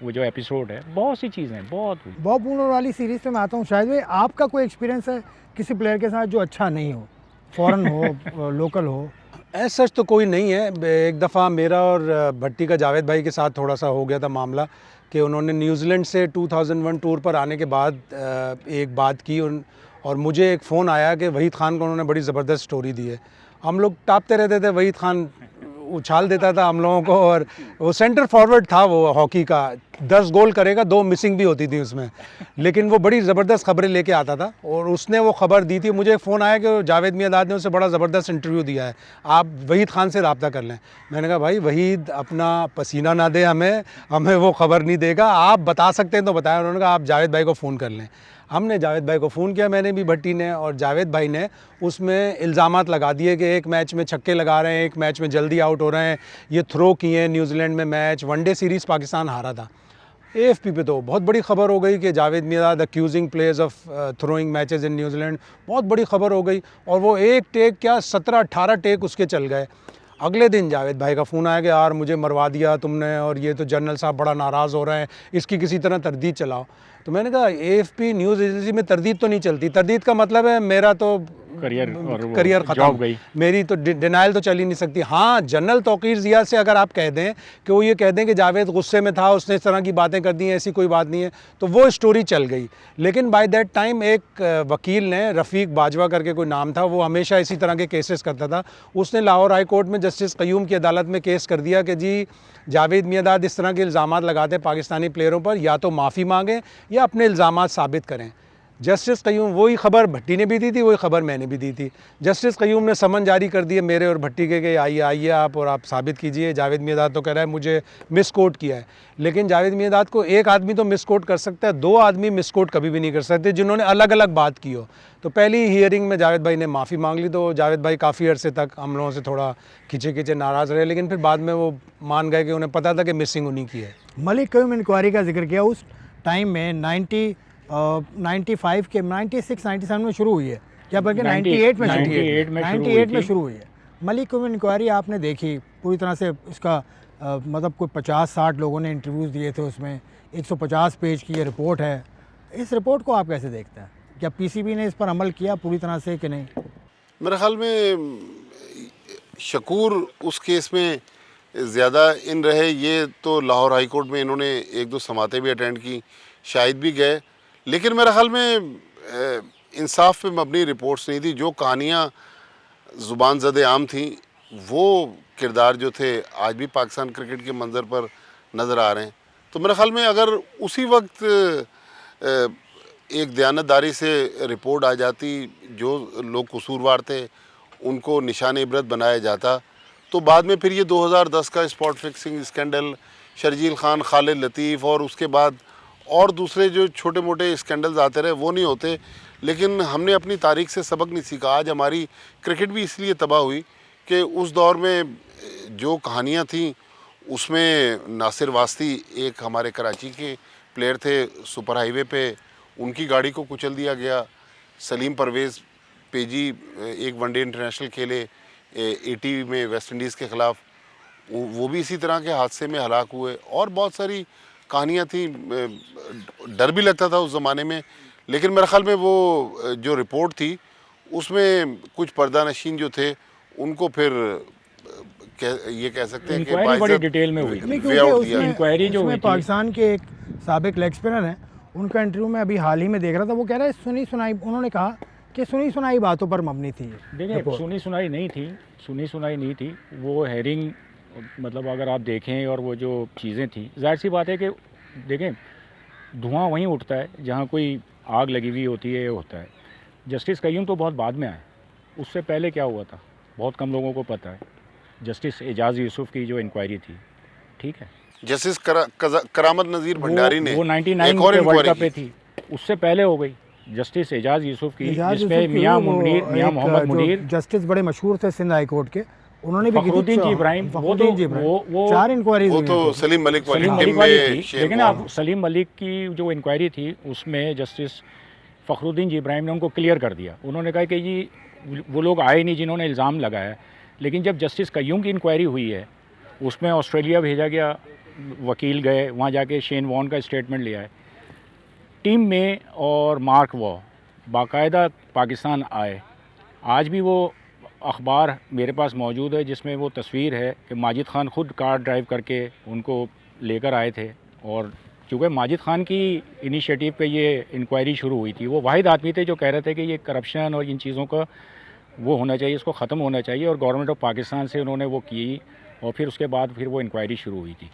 वो जो एपिसोड है, बहुत सी चीज़ें बहुत हुई। बॉब वुलमर वाली सीरीज़ पे मैं आता हूँ। शायद भाई आपका कोई एक्सपीरियंस है किसी प्लेयर के साथ जो अच्छा नहीं हो, फॉरेन हो लोकल हो? ऐसा सच तो कोई नहीं है। एक दफ़ा मेरा और भट्टी का जावेद भाई के साथ थोड़ा सा हो गया था मामला कि उन्होंने न्यूजीलैंड से 2001 टूर पर आने के बाद एक बात की और मुझे एक फ़ोन आया कि वहीद ख़ान को उन्होंने बड़ी ज़बरदस्त स्टोरी दी है। हम लोग टापते रहते थे, वहीद ख़ान उछाल देता था हम लोगों को, और वो सेंटर फॉरवर्ड था वो हॉकी का, 10 गोल करेगा, 2 मिसिंग भी होती थी उसमें, लेकिन वो बड़ी ज़बरदस्त खबरें लेके आता था और उसने वो खबर दी थी। मुझे फ़ोन आया कि जावेद मियांदाद ने उसे बड़ा ज़बरदस्त इंटरव्यू दिया है, आप वहीद ख़ान से रब्ता कर लें। मैंने कहा भाई वहीद अपना पसीना ना दे, हमें वो खबर नहीं देगा, आप बता सकते हैं तो बताएं। उन्होंने कहा आप जावेद भाई को फ़ोन कर लें। हमने जावेद भाई को फ़ोन किया, मैंने भी, भट्टी ने, और जावेद भाई ने उसमें इल्ज़ामात लगा दिए कि एक मैच में छक्के लगा रहे हैं, एक मैच में जल्दी आउट हो रहे हैं, ये थ्रो किए हैं न्यूजीलैंड में मैच, वनडे सीरीज़ पाकिस्तान हारा था। AFP पे तो बहुत बड़ी खबर हो गई कि Javed Miandad accusing players of throwing matches in New Zealand, बहुत बड़ी खबर हो गई। और वो एक टेक क्या 17-18 टेक उसके चल गए। अगले दिन जावेद भाई का फ़ोन आया कि यार मुझे मरवा दिया तुमने, और ये तो जनरल साहब बड़ा नाराज़ हो रहे हैं, इसकी किसी तरह तरदीद चलाओ। तो मैंने कहा AFP न्यूज़ एजेंसी में तरदीद तो नहीं चलती, तरदीद का मतलब है मेरा तो करियर ख़त्म, मेरी तो डिनाइल तो चल ही नहीं सकती। हाँ, जनरल तौकीर ज़िया से अगर आप कह दें कि वो ये कह दें कि जावेद गुस्से में था, उसने इस तरह की बातें कर दी हैं, ऐसी कोई बात नहीं है, तो वो स्टोरी चल गई। लेकिन बाय दैट टाइम एक वकील ने, रफ़ीक बाजवा करके कोई नाम था, वो हमेशा इसी तरह के केसेस करता था, उसने लाहौर हाई कोर्ट में जस्टिस क़य्यूम की अदालत में केस कर दिया कि जी जावेद मियांदाद इस तरह के इल्ज़ामात लगाते हैं पाकिस्तानी प्लेयरों पर, या तो माफ़ी मांगें या अपने इल्ज़ामात साबित करें। जस्टिस क़य्यूम, वही खबर भट्टी ने भी दी थी, वही खबर मैंने भी दी थी। जस्टिस क़य्यूम ने समन जारी कर दिए मेरे और भट्टी के कि आइए आप और आप साबित कीजिए। जावेद मियांदाद तो कह रहा है मुझे मिसकोट किया है, लेकिन जावेद मियांदाद को एक आदमी तो मिसकोट कर सकता है, 2 आदमी मिसकोट कभी भी नहीं कर सकते जिन्होंने अलग अलग बात की हो। तो पहली हियरिंग में जावेद भाई ने माफ़ी मांग ली, तो जावेद भाई काफ़ी अरसे तक हम लोगों से थोड़ा खिंचे नाराज़ रहे, लेकिन फिर बाद में वो मान गए कि उन्हें पता था कि मिसिंग उन्हीं की है। मलिक क़य्यूम इंक्वायरी का जिक्र किया, उस टाइम में 95 के 96 97 में शुरू हुई है, या बल्कि 98 में शुरू हुई है। मलिक क़य्यूम इंक्वायरी आपने देखी पूरी तरह से, इसका मतलब कोई 50-60 लोगों ने इंटरव्यूज़ दिए थे उसमें, 150 पेज की ये रिपोर्ट है। इस रिपोर्ट को आप कैसे देखते हैं? क्या PCB ने इस पर अमल किया पूरी तरह से कि नहीं? मेरे ख्याल में शकूर उस केस में ज़्यादा इन रहे, ये तो लाहौर हाई कोर्ट में इन्होंने 1-2 समातें भी अटेंड की, शायद भी गए, लेकिन मेरे ख्याल में इंसाफ पे मबनी रिपोर्ट्स नहीं थी। जो कहानियाँ ज़ुबान ज़द आम थी, वो किरदार जो थे आज भी पाकिस्तान क्रिकेट के मंज़र पर नज़र आ रहे हैं। तो मेरे ख्याल में अगर उसी वक्त एक दयानतदारी से रिपोर्ट आ जाती, जो लोग कसूरवार थे उनको निशान इबरत बनाया जाता, तो बाद में फिर ये 2010 का spot fixing scandal, Sharjeel Khan, Khalid Latif और उसके बाद और दूसरे जो छोटे मोटे स्कैंडल्स आते रहे, वो नहीं होते। लेकिन हमने अपनी तारीख से सबक नहीं सीखा। आज हमारी क्रिकेट भी इसलिए तबाह हुई कि उस दौर में जो कहानियाँ थीं उसमें नासिर वास्ती एक हमारे कराची के प्लेयर थे, सुपर हाईवे पे उनकी गाड़ी को कुचल दिया गया। सलीम परवेज़ पेजी एक वनडे इंटरनेशनल खेले, 80 में वेस्ट इंडीज़ के ख़िलाफ़, वो भी इसी तरह के हादसे में हलाक हुए। और बहुत सारी कहानियाँ थी, डर भी लगता था उस ज़माने में। लेकिन मेरे ख़्याल में वो जो रिपोर्ट थी उसमें कुछ पर्दानशीन जो थे उनको फिर ये कह सकते हैं कि इंक्वायरी बड़ी बाइज़्ज़त डिटेल में हुई नहीं, वे क्योंकि आउट दिया। उसमें इंक्वायरी जो हुई थी। पाकिस्तान के एक साबिक लेग स्पिनर हैं, उनका इंटरव्यू में अभी हाल ही में देख रहा था, वो कह रहा है सुनी सुनाई, उन्होंने कहा कि सुनी सुनाई बातों पर मबनी थी। देखिए, सुनी सुनाई नहीं थी, वो हेयरिंग, मतलब अगर आप देखें और वो जो चीज़ें थी, जाहिर सी बात है कि देखें, धुआं वहीं उठता है जहाँ कोई आग लगी हुई होती है, ये होता है। जस्टिस कय्यूम तो बहुत बाद में आए, उससे पहले क्या हुआ था बहुत कम लोगों को पता है। जस्टिस एजाज यूसुफ की जो इंक्वायरी थी, ठीक है, जस्टिस करामत नज़ीर भंडारी ने वो 99 एक और के वर्ल्ड इंक्वायरी कप पे की। थी, उससे पहले हो गई जस्टिस एजाज यूसुफ की, एजाज जिसमें यूसुफ की मियां वो मोहम्मद एक जो मुनीर, जस्टिस बड़े मशहूर थे सिंध हाई कोर्ट के, उन्होंने भी की थी। फखरुद्दीन जी इब्राहिम, फखरुद्दीन जी इब्राहिम, वो 4 इंक्वायरीज वो तो सलीम मलिक वाली सलीम टीम मलिक वाली में थी। शेन लेकिन वॉर्न। आप सलीम मलिक की जो इंक्वायरी थी उसमें जस्टिस फखरुद्दीन जी इब्राहिम ने उनको क्लियर कर दिया। उन्होंने कहा कि जी वो लोग आए नहीं जिन्होंने इल्ज़ाम लगाया। लेकिन जब जस्टिस कय्यूम की इंक्वायरी हुई है, उसमें ऑस्ट्रेलिया भेजा गया, वकील गए, वहाँ जाके शेन वॉर्न का स्टेटमेंट लिया है टीम में, और मार्क वॉ बाकायदा पाकिस्तान आए। आज भी वो अखबार मेरे पास मौजूद है जिसमें वो तस्वीर है कि माजिद ख़ान ख़ुद कार ड्राइव करके उनको लेकर आए थे। और चूँकि माजिद ख़ान की इनिशिएटिव पे ये इंक्वायरी शुरू हुई थी, वो वाहिद आदमी थे जो कह रहे थे कि ये करप्शन और इन चीज़ों का वो होना चाहिए, इसको ख़त्म होना चाहिए, और गवर्नमेंट ऑफ पाकिस्तान से उन्होंने वो की, और फिर उसके बाद फिर वो इंक्वायरी शुरू हुई थी।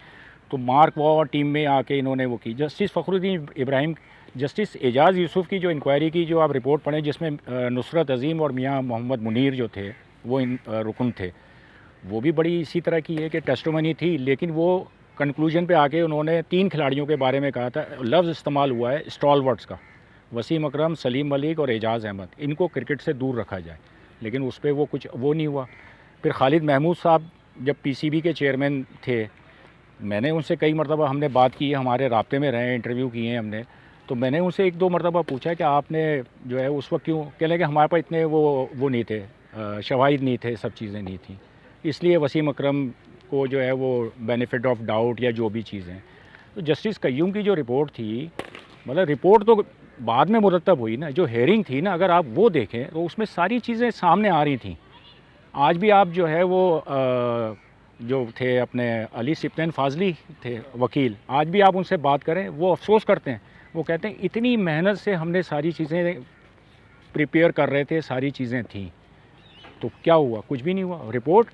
तो मार्क वॉ टीम में आके इन्होंने वो की। जस्टिस फखरुद्दीन इब्राहिम, जस्टिस एजाज यूसुफ की जो इंक्वायरी की, जो आप रिपोर्ट पढ़ें, जिसमें नुसरत अज़ीम और मियां मोहम्मद मुनीर जो थे वो रुकन थे, वो भी बड़ी इसी तरह की है कि टेस्टोमनी थी। लेकिन वो कंक्लूजन पे आके उन्होंने 3 खिलाड़ियों के बारे में कहा था, लफ्ज़ इस्तेमाल हुआ है स्टॉलवर्ड्स का, वसीम अकरम, सलीम मलिक और एजाज़ अहमद, इनको क्रिकेट से दूर रखा जाए। लेकिन उस पर वो कुछ वो नहीं हुआ। फिर खालिद महमूद साहब जब पीसीबी के चेयरमैन थे, मैंने उनसे कई मरतबा हमने बात की है, हमारे राब्ते में रहे, इंटरव्यू किए हैं हमने, तो मैंने उनसे 1-2 मरतबा पूछा कि आपने जो है उस वक्त क्यों, कह लें कि हमारे पास इतने वो नहीं थे, शवाहिद नहीं थे, सब चीज़ें नहीं थी, इसलिए वसीम अकरम को जो है वो बेनिफिट ऑफ डाउट या जो भी चीज़ें। तो जस्टिस कय्यूम की जो रिपोर्ट थी, मतलब रिपोर्ट तो बाद में मुरतब हुई ना, जो हेयरिंग थी ना, अगर आप वो देखें तो उसमें सारी चीज़ें सामने आ रही थी। आज भी आप जो है वो जो थे अपने अली सिप्तैन फाजली थे वकील, आज भी आप उनसे बात करें, वो अफसोस करते हैं। वो कहते हैं इतनी मेहनत से हमने सारी चीज़ें प्रिपेयर कर रहे थे, सारी चीज़ें थी, तो क्या हुआ? कुछ भी नहीं हुआ। रिपोर्ट,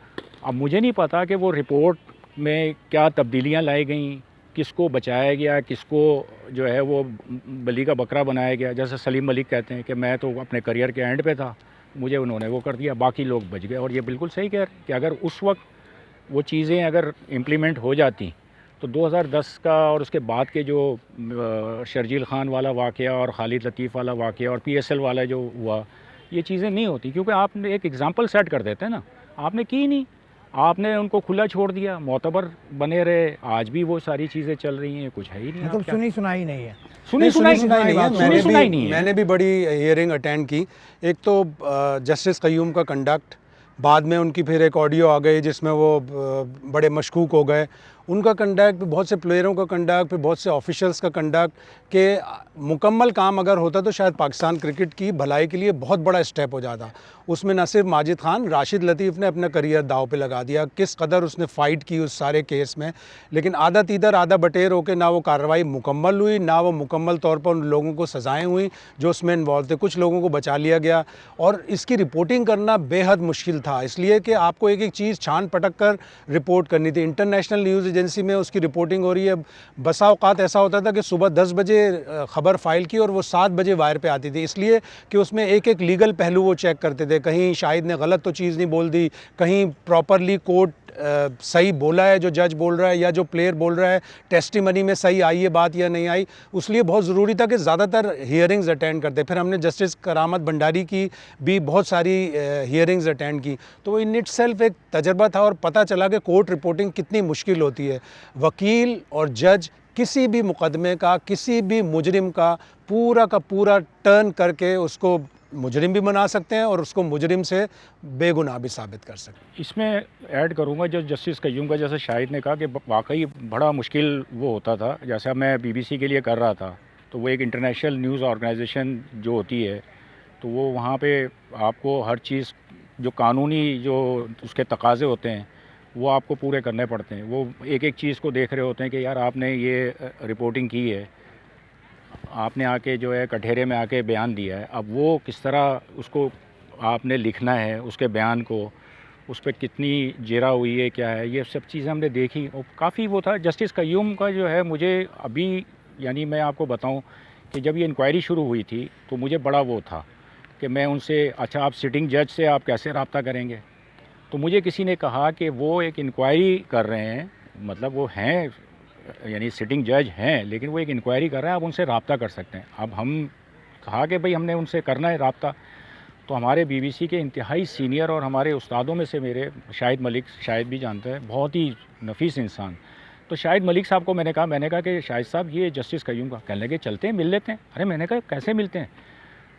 अब मुझे नहीं पता कि वो रिपोर्ट में क्या तब्दीलियाँ लाई गई, किसको बचाया गया, किसको जो है वो बली का बकरा बनाया गया। जैसे सलीम मलिक कहते हैं कि मैं तो अपने करियर के एंड पे था, मुझे उन्होंने वो कर दिया, बाकी लोग बच गए। और ये बिल्कुल सही कह रहे हैं कि अगर उस वक्त वो चीज़ें अगर इम्प्लीमेंट हो जाती तो 2010 का और उसके बाद के जो शर्जील ख़ान वाला वाक़या और खालिद लतीफ़ वाला वाक़या और PSL वाला जो हुआ, ये चीज़ें नहीं होती। क्योंकि आपने एक एग्ज़ाम्पल सेट कर देते हैं ना, आपने की नहीं, आपने उनको खुला छोड़ दिया, मोतबर बने रहे, आज भी वो सारी चीज़ें चल रही हैं, कुछ है ही नहीं। मतलब सुनी सुनाई नहीं है। सुनी सुनाई नहीं है। सुनी सुनाई नहीं है। मैंने भी बड़ी हियरिंग अटेंड की। एक तो जस्टिस कय्यूम का कंडक्ट, बाद में उनकी फिर एक ऑडियो आ गई जिसमें वो बड़े मशकूक हो गए। उनका कंडक्ट, बहुत से प्लेयरों का कंडक्ट, फिर बहुत से ऑफिशियल्स का कंडक्ट के मुकम्मल काम अगर होता तो शायद पाकिस्तान क्रिकेट की भलाई के लिए बहुत बड़ा स्टेप हो जाता। उसमें न सिर्फ माजिद ख़ान, राशिद लतीफ़ ने अपना करियर दाव पे लगा दिया, किस कदर उसने फ़ाइट की उस सारे केस में। लेकिन आधा तीदर आधा बटेर होकर ना वो कार्रवाई मुकम्मल हुई, ना वो मुकम्मल तौर पर उन लोगों को सज़ाएँ हुई जो उसमें इन्वॉल्व थे। कुछ लोगों को बचा लिया गया और इसकी रिपोर्टिंग करना बेहद मुश्किल था, इसलिए कि आपको एक एक चीज़ छान पटक कर रिपोर्ट करनी थी। इंटरनेशनल न्यूज़ एजेंसी में उसकी रिपोर्टिंग हो रही है। बसा औकात ऐसा होता था कि सुबह 10 बजे ख़बर फाइल की और वो 7 बजे वायर पे आती थी, इसलिए कि उसमें एक एक लीगल पहलू वो चेक करते थे। कहीं शाहिद ने गलत तो चीज़ नहीं बोल दी, कहीं प्रॉपरली कोर्ट सही बोला है जो जज बोल रहा है या जो प्लेयर बोल रहा है, टेस्टिमनी में सही आई है बात या नहीं आई। उसलिए बहुत ज़रूरी था कि ज़्यादातर हियरिंग्स अटेंड करते। फिर हमने जस्टिस करामत भंडारी की भी बहुत सारी हियरिंग्स अटेंड की, तो इन इट सेल्फ एक तजर्बा था और पता चला कि कोर्ट रिपोर्टिंग कितनी मुश्किल होती है। वकील और जज किसी भी मुकदमे का, किसी भी मुजरिम का पूरा टर्न करके उसको मुजरिम भी बना सकते हैं और उसको मुजरिम से बेगुनाह भी साबित कर सकते हैं। इसमें ऐड करूंगा जो जस्टिस कय्यूम का, जैसे शाहिद ने कहा कि वाकई बड़ा मुश्किल वो होता था। जैसा मैं बीबीसी के लिए कर रहा था, तो वो एक इंटरनेशनल न्यूज़ ऑर्गेनाइजेशन जो होती है, तो वो वहाँ पे आपको हर चीज़ जो कानूनी जो उसके तकाज़े होते हैं वो आपको पूरे करने पड़ते हैं। वो एक एक चीज़ को देख रहे होते हैं कि यार आपने ये रिपोर्टिंग की है, आपने आके जो है कटहरे में आके बयान दिया है, अब वो किस तरह उसको आपने लिखना है, उसके बयान को, उस पर कितनी जेरा हुई है, क्या है, ये सब चीज़ें हमने देखी और काफ़ी वो था। जस्टिस कय्यूम का जो है मुझे अभी, यानी मैं आपको बताऊं कि जब ये इंक्वायरी शुरू हुई थी तो मुझे बड़ा वो था कि मैं उनसे, अच्छा आप सिटिंग जज से आप कैसे रब्ता करेंगे? तो मुझे किसी ने कहा कि वो एक इंक्वायरी कर रहे हैं, मतलब वो हैं, यानी सिटिंग जज हैं, लेकिन वो एक इंक्वायरी कर रहे हैं, आप उनसे रब्ता कर सकते हैं। अब हम कहा कि भाई हमने उनसे करना है रब्ता, तो हमारे बीबीसी के इंतहाई सीनियर और हमारे उस्तादों में से मेरे शाहिद मलिक, शाहिद भी जानते हैं, बहुत ही नफीस इंसान, तो शाहिद मलिक साहब को मैंने कहा कि शाहिद साहब ये जस्टिस कय्यूम का, कहने लगे चलते हैं मिल लेते हैं। अरे मैंने कहा कैसे मिलते हैं?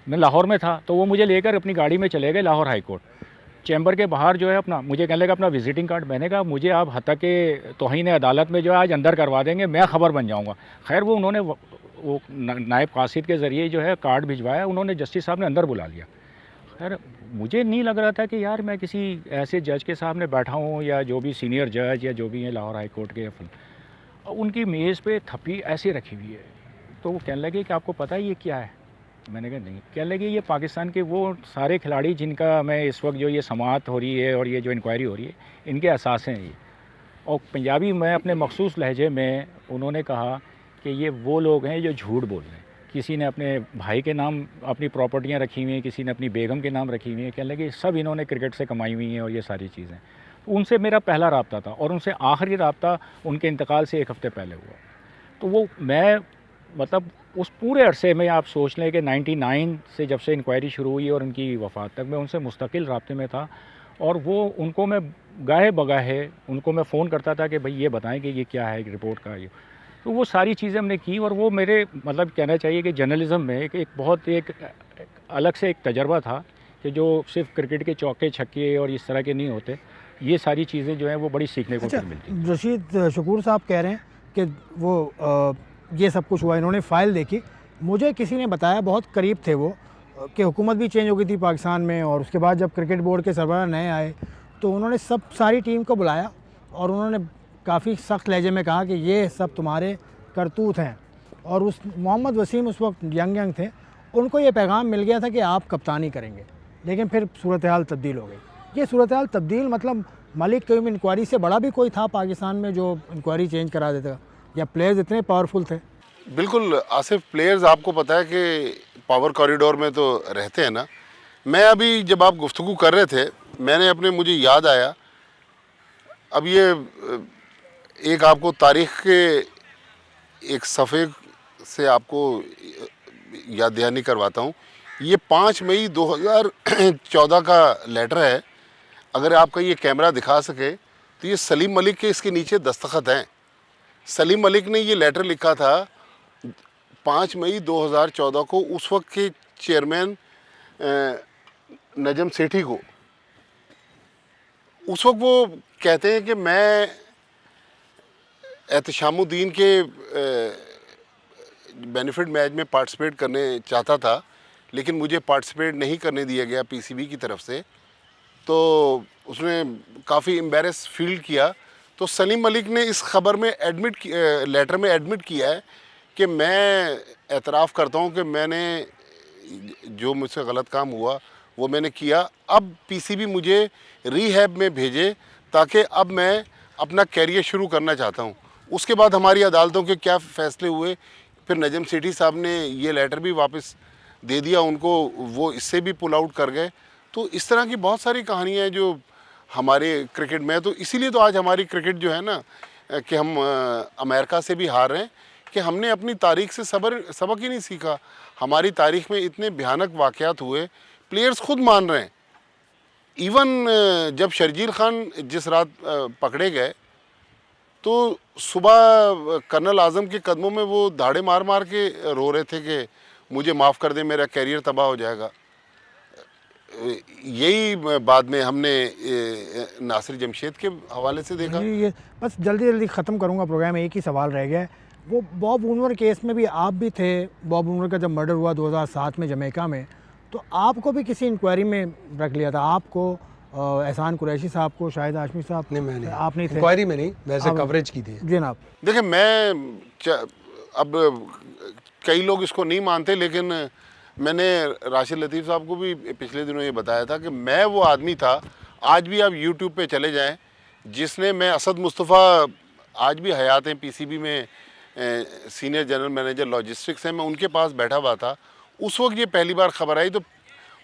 मैं लाहौर में था, तो वो मुझे लेकर अपनी गाड़ी में चले गए लाहौर हाई कोर्ट चैम्बर के बाहर जो है अपना, मुझे कहने लगा अपना विजिटिंग कार्ड। मैंने कहा मुझे आप हत्या के तौहीन अदालत में जो है आज अंदर करवा देंगे, मैं ख़बर बन जाऊंगा। खैर वो उन्होंने वो नायब कासिद के ज़रिए जो है कार्ड भिजवाया, उन्होंने जस्टिस साहब ने अंदर बुला लिया। खैर मुझे नहीं लग रहा था कि यार मैं किसी ऐसे जज के सामने बैठा हूँ या जो भी सीनियर जज या जो भी है लाहौर हाई कोर्ट के, उनकी मेज़ पे थप्पी ऐसे रखी हुई है। तो वो कहने लगे कि आपको पता है ये क्या है? मैंने कहा नहीं। कहने लगे ये पाकिस्तान के वो सारे खिलाड़ी जिनका मैं इस वक्त जो ये समाअत हो रही है और ये जो इंक्वायरी हो रही है, इनके असास हैं ये। और पंजाबी में अपने मखसूस लहजे में उन्होंने कहा कि ये वो लोग हैं जो झूठ बोल रहे हैं। किसी ने अपने भाई के नाम अपनी प्रॉपर्टियां रखी हुई हैं, किसी ने अपनी बेगम के नाम रखी हुई हैं। कहने लगे सब इन्होंने क्रिकेट से कमाई हुई हैं और ये सारी चीज़ें। उनसे मेरा पहला रब्ता था और उनसे आखिरी रब्ता उनके इंतकाल से 1 हफ़्ते पहले हुआ। तो वो मैं मतलब उस पूरे अरसे में आप सोच लें कि 99 से जब से इंक्वायरी शुरू हुई और उनकी वफ़ात तक मैं उनसे मुस्तकिल राब्ते में था। और वो उनको मैं गाहे बगाहे उनको मैं फ़ोन करता था कि भाई ये बताएं कि ये क्या है रिपोर्ट का ये। तो वो सारी चीज़ें हमने की और वो मेरे मतलब कहना चाहिए कि जर्नलिज़म में एक बहुत एक अलग से एक तजर्बा था कि जो सिर्फ क्रिकेट के चौके छक्के और इस तरह के नहीं होते, ये सारी चीज़ें जो हैं वो बड़ी सीखने को फिर मिलती हैं। रशीद शकूर साहब कह रहे हैं कि वो ये सब कुछ हुआ, इन्होंने फ़ाइल देखी। मुझे किसी ने बताया, बहुत करीब थे वो, कि हुकूमत भी चेंज हो गई थी पाकिस्तान में और उसके बाद जब क्रिकेट बोर्ड के सरबराह नए आए तो उन्होंने सारी टीम को बुलाया और उन्होंने काफ़ी सख्त लहजे में कहा कि ये सब तुम्हारे करतूत हैं। और उस मोहम्मद वसीम उस वक्त यंग थे, उनको ये पैगाम मिल गया था कि आप कप्तानी करेंगे, लेकिन फिर सूरत हाल तब्दील हो गई। ये सूरत हाल तब्दील मतलब मलिक कय्यूम इंक्वायरी से बड़ा भी कोई था पाकिस्तान में जो इंक्वायरी चेंज करा देता, या प्लेयर्स इतने पावरफुल थे? बिल्कुल आसिफ, प्लेयर्स आपको पता है कि पावर कॉरिडोर में तो रहते हैं ना। मैं अभी जब आप गुफ्तगू कर रहे थे मुझे याद आया, अब ये एक आपको तारीख़ के एक सफ़े से आपको याद दहानी करवाता हूँ। ये 5 मई 2014 का लेटर है। अगर आपका ये कैमरा दिखा सके तो ये सलीम मलिक के इसके नीचे दस्तखत हैं। सलीम मलिक ने ये लेटर लिखा था 5 मई 2014 को उस वक्त के चेयरमैन नजम सेठी को। उस वक्त वो कहते हैं कि मैं एहतशामुद्दीन के बेनिफिट मैच में पार्टिसिपेट करने चाहता था, लेकिन मुझे पार्टिसिपेट नहीं करने दिया गया पीसीबी की तरफ से। तो उसने काफ़ी एम्बेरस फील किया। तो सलीम मलिक ने इस खबर में लेटर में एडमिट किया है कि मैं एतराफ़ करता हूं कि मैंने जो मुझसे गलत काम हुआ वो मैंने किया। अब पीसीबी मुझे रीहैब में भेजे ताकि अब मैं अपना कैरियर शुरू करना चाहता हूं। उसके बाद हमारी अदालतों के क्या फ़ैसले हुए, फिर नजम सेठी साहब ने ये लेटर भी वापस दे दिया उनको, वो इससे भी पुल आउट कर गए। तो इस तरह की बहुत सारी कहानियाँ हैं जो हमारे क्रिकेट में। तो इसीलिए तो आज हमारी क्रिकेट जो है ना कि हम अमेरिका से भी हार रहे हैं कि हमने अपनी तारीख से सबक ही नहीं सीखा। हमारी तारीख में इतने भयानक वाक़यात हुए, प्लेयर्स खुद मान रहे हैं। इवन जब शर्जील खान जिस रात पकड़े गए तो सुबह कर्नल आज़म के कदमों में वो धाड़े मार मार के रो रहे थे कि मुझे माफ़ कर दे, मेरा कैरियर तबाह हो जाएगा। यही बाद में हमने नासिर जमशेद के हवाले से देखा। ये बस जल्दी जल्दी ख़त्म करूँगा प्रोग्राम, एक ही सवाल रह गया है। वो बॉब वुनवर केस में भी आप भी थे। बॉब वुनवर का जब मर्डर हुआ 2007 में जमैका में, तो आपको भी किसी इंक्वायरी में रख लिया था, आपको, एहसान कुरैशी साहब को, शाहिद हाशमी साहब? नहीं, मैं नहीं, आप नहीं थे इंक्वायरी में नहीं, वैसे कवरेज की थी जनाब। देखिए अब कई लोग इसको नहीं मानते, लेकिन मैंने राशिद लतीफ़ साहब को भी पिछले दिनों ये बताया था कि मैं वो आदमी था, आज भी आप यूट्यूब पे चले जाएं, जिसने, मैं असद मुस्तफ़ा आज भी हयात हैं, पीसीबी में सीनियर जनरल मैनेजर लॉजिस्टिक्स हैं, मैं उनके पास बैठा हुआ था। उस वक्त ये पहली बार खबर आई, तो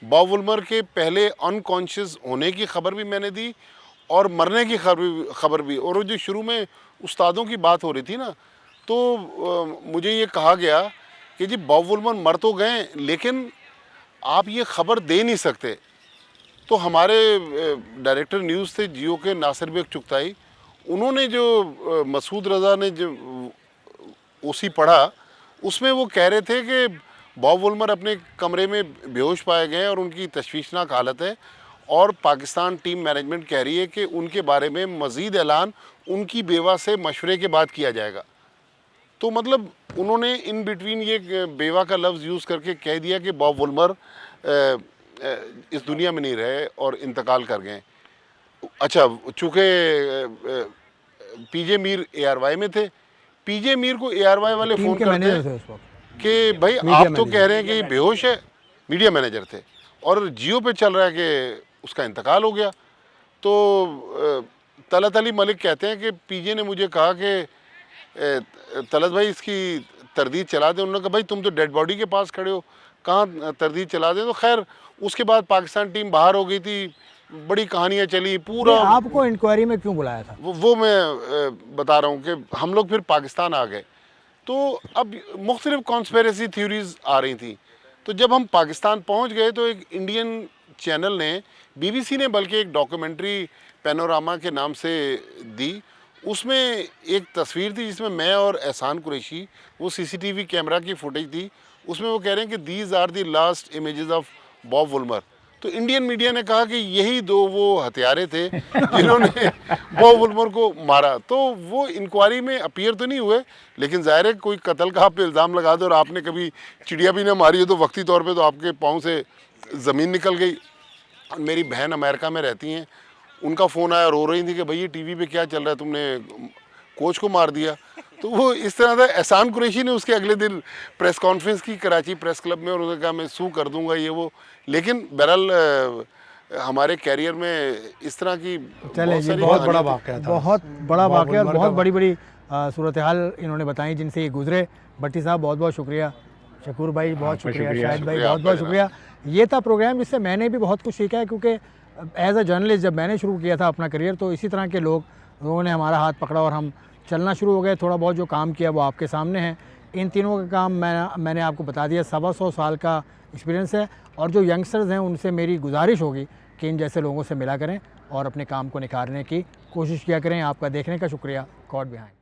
बॉब वुलमर के पहले अनकॉन्शियस होने की खबर भी मैंने दी और मरने की खबर भी। और जो शुरू में उस्तादों की बात हो रही थी ना, तो मुझे ये कहा गया कि जी बॉब वुलमर मर तो गए, लेकिन आप ये खबर दे नहीं सकते। तो हमारे डायरेक्टर न्यूज़ थे जियो के, नासिर बेग चुगताई, उन्होंने जो मसूद रज़ा ने जो उसी पढ़ा, उसमें वो कह रहे थे कि बॉब वुलमर अपने कमरे में बेहोश पाए गए और उनकी तशवीशनाक हालत है, और पाकिस्तान टीम मैनेजमेंट कह रही है कि उनके बारे में मज़ीद ऐलान उनकी बेवा से मशवरे के बाद किया जाएगा। तो मतलब उन्होंने इन बिटवीन ये बेवा का लफ्ज़ यूज़ करके कह दिया कि बॉब वुलमर इस दुनिया में नहीं रहे और इंतकाल कर गए। अच्छा, चूँकि पीजे मीर ARY में थे, पीजे मीर को ARY वाले फ़ोन करते हैं कि भाई आप तो कह रहे हैं कि बेहोश है, मीडिया मैनेजर थे, और जियो पे चल रहा है कि उसका इंतकाल हो गया। तो तलत अली मलिक कहते हैं कि पीजे ने मुझे कहा कि तलत भाई इसकी तरदीद चला दें। उन्होंने कहा भाई तुम तो डेड बॉडी के पास खड़े हो, कहाँ तरदीद चला दें। तो खैर उसके बाद पाकिस्तान टीम बाहर हो गई थी, बड़ी कहानियाँ चली पूरा। आपको इंक्वायरी में क्यों बुलाया था? वो मैं बता रहा हूँ कि हम लोग फिर पाकिस्तान आ गए, तो अब मुख्तलिफ कॉन्स्पिरेसी थ्योरीज आ रही थी। तो जब हम पाकिस्तान पहुँच गए तो एक इंडियन चैनल ने, BBC ने बल्कि, एक डॉक्यूमेंट्री पैनोरामा के नाम से दी। उसमें एक तस्वीर थी जिसमें मैं और एहसान कुरैशी, वो CCTV कैमरा की फुटेज थी, उसमें वो कह रहे हैं कि these are the last images of Bob Woolmer. तो इंडियन मीडिया ने कहा कि यही दो वो हथियारे थे जिन्होंने बॉब वुलमर को मारा। तो वो इंक्वायरी में अपीयर तो नहीं हुए, लेकिन ज़ाहिर है कोई कत्ल का आप पे इल्ज़ाम लगा दो और आपने कभी चिड़िया भी ना मारी हो, तो वक्ती तौर पे तो आपके पाँव से ज़मीन निकल गई। मेरी बहन अमेरिका में रहती हैं, उनका फ़ोन आया, रो रही थी कि भई TV पे क्या चल रहा है, तुमने कोच को मार दिया। तो वो इस तरह से एहसान कुरैशी ने उसके अगले दिन प्रेस कॉन्फ्रेंस की कराची प्रेस क्लब में, और उन्होंने कहा मैं सू कर दूंगा ये वो। लेकिन बहरहाल हमारे कैरियर में इस तरह की बहुत बड़ा वाक़या था, बहुत बड़ा वाक़या और बहुत बड़ी बड़ी सूरत हाल इन्होंने बताई जिनसे ये गुजरे। भट्टी साहब बहुत बहुत शुक्रिया, शकूर भाई बहुत शुक्रिया, शाहिद भाई बहुत बहुत शुक्रिया। ये था प्रोग्राम जिससे मैंने भी बहुत कुछ सीखा है, क्योंकि एज अ जर्नलिस्ट जब मैंने शुरू किया था अपना करियर, तो इसी तरह के लोगों ने हमारा हाथ पकड़ा और हम चलना शुरू हो गए। थोड़ा बहुत जो काम किया वो आपके सामने है। इन तीनों का काम मैंने आपको बता दिया, 125 साल का एक्सपीरियंस है। और जो यंगस्टर्स हैं उनसे मेरी गुजारिश होगी कि इन जैसे लोगों से मिला करें और अपने काम को निखारने की कोशिश किया करें। आपका देखने का शुक्रिया। Caught behind.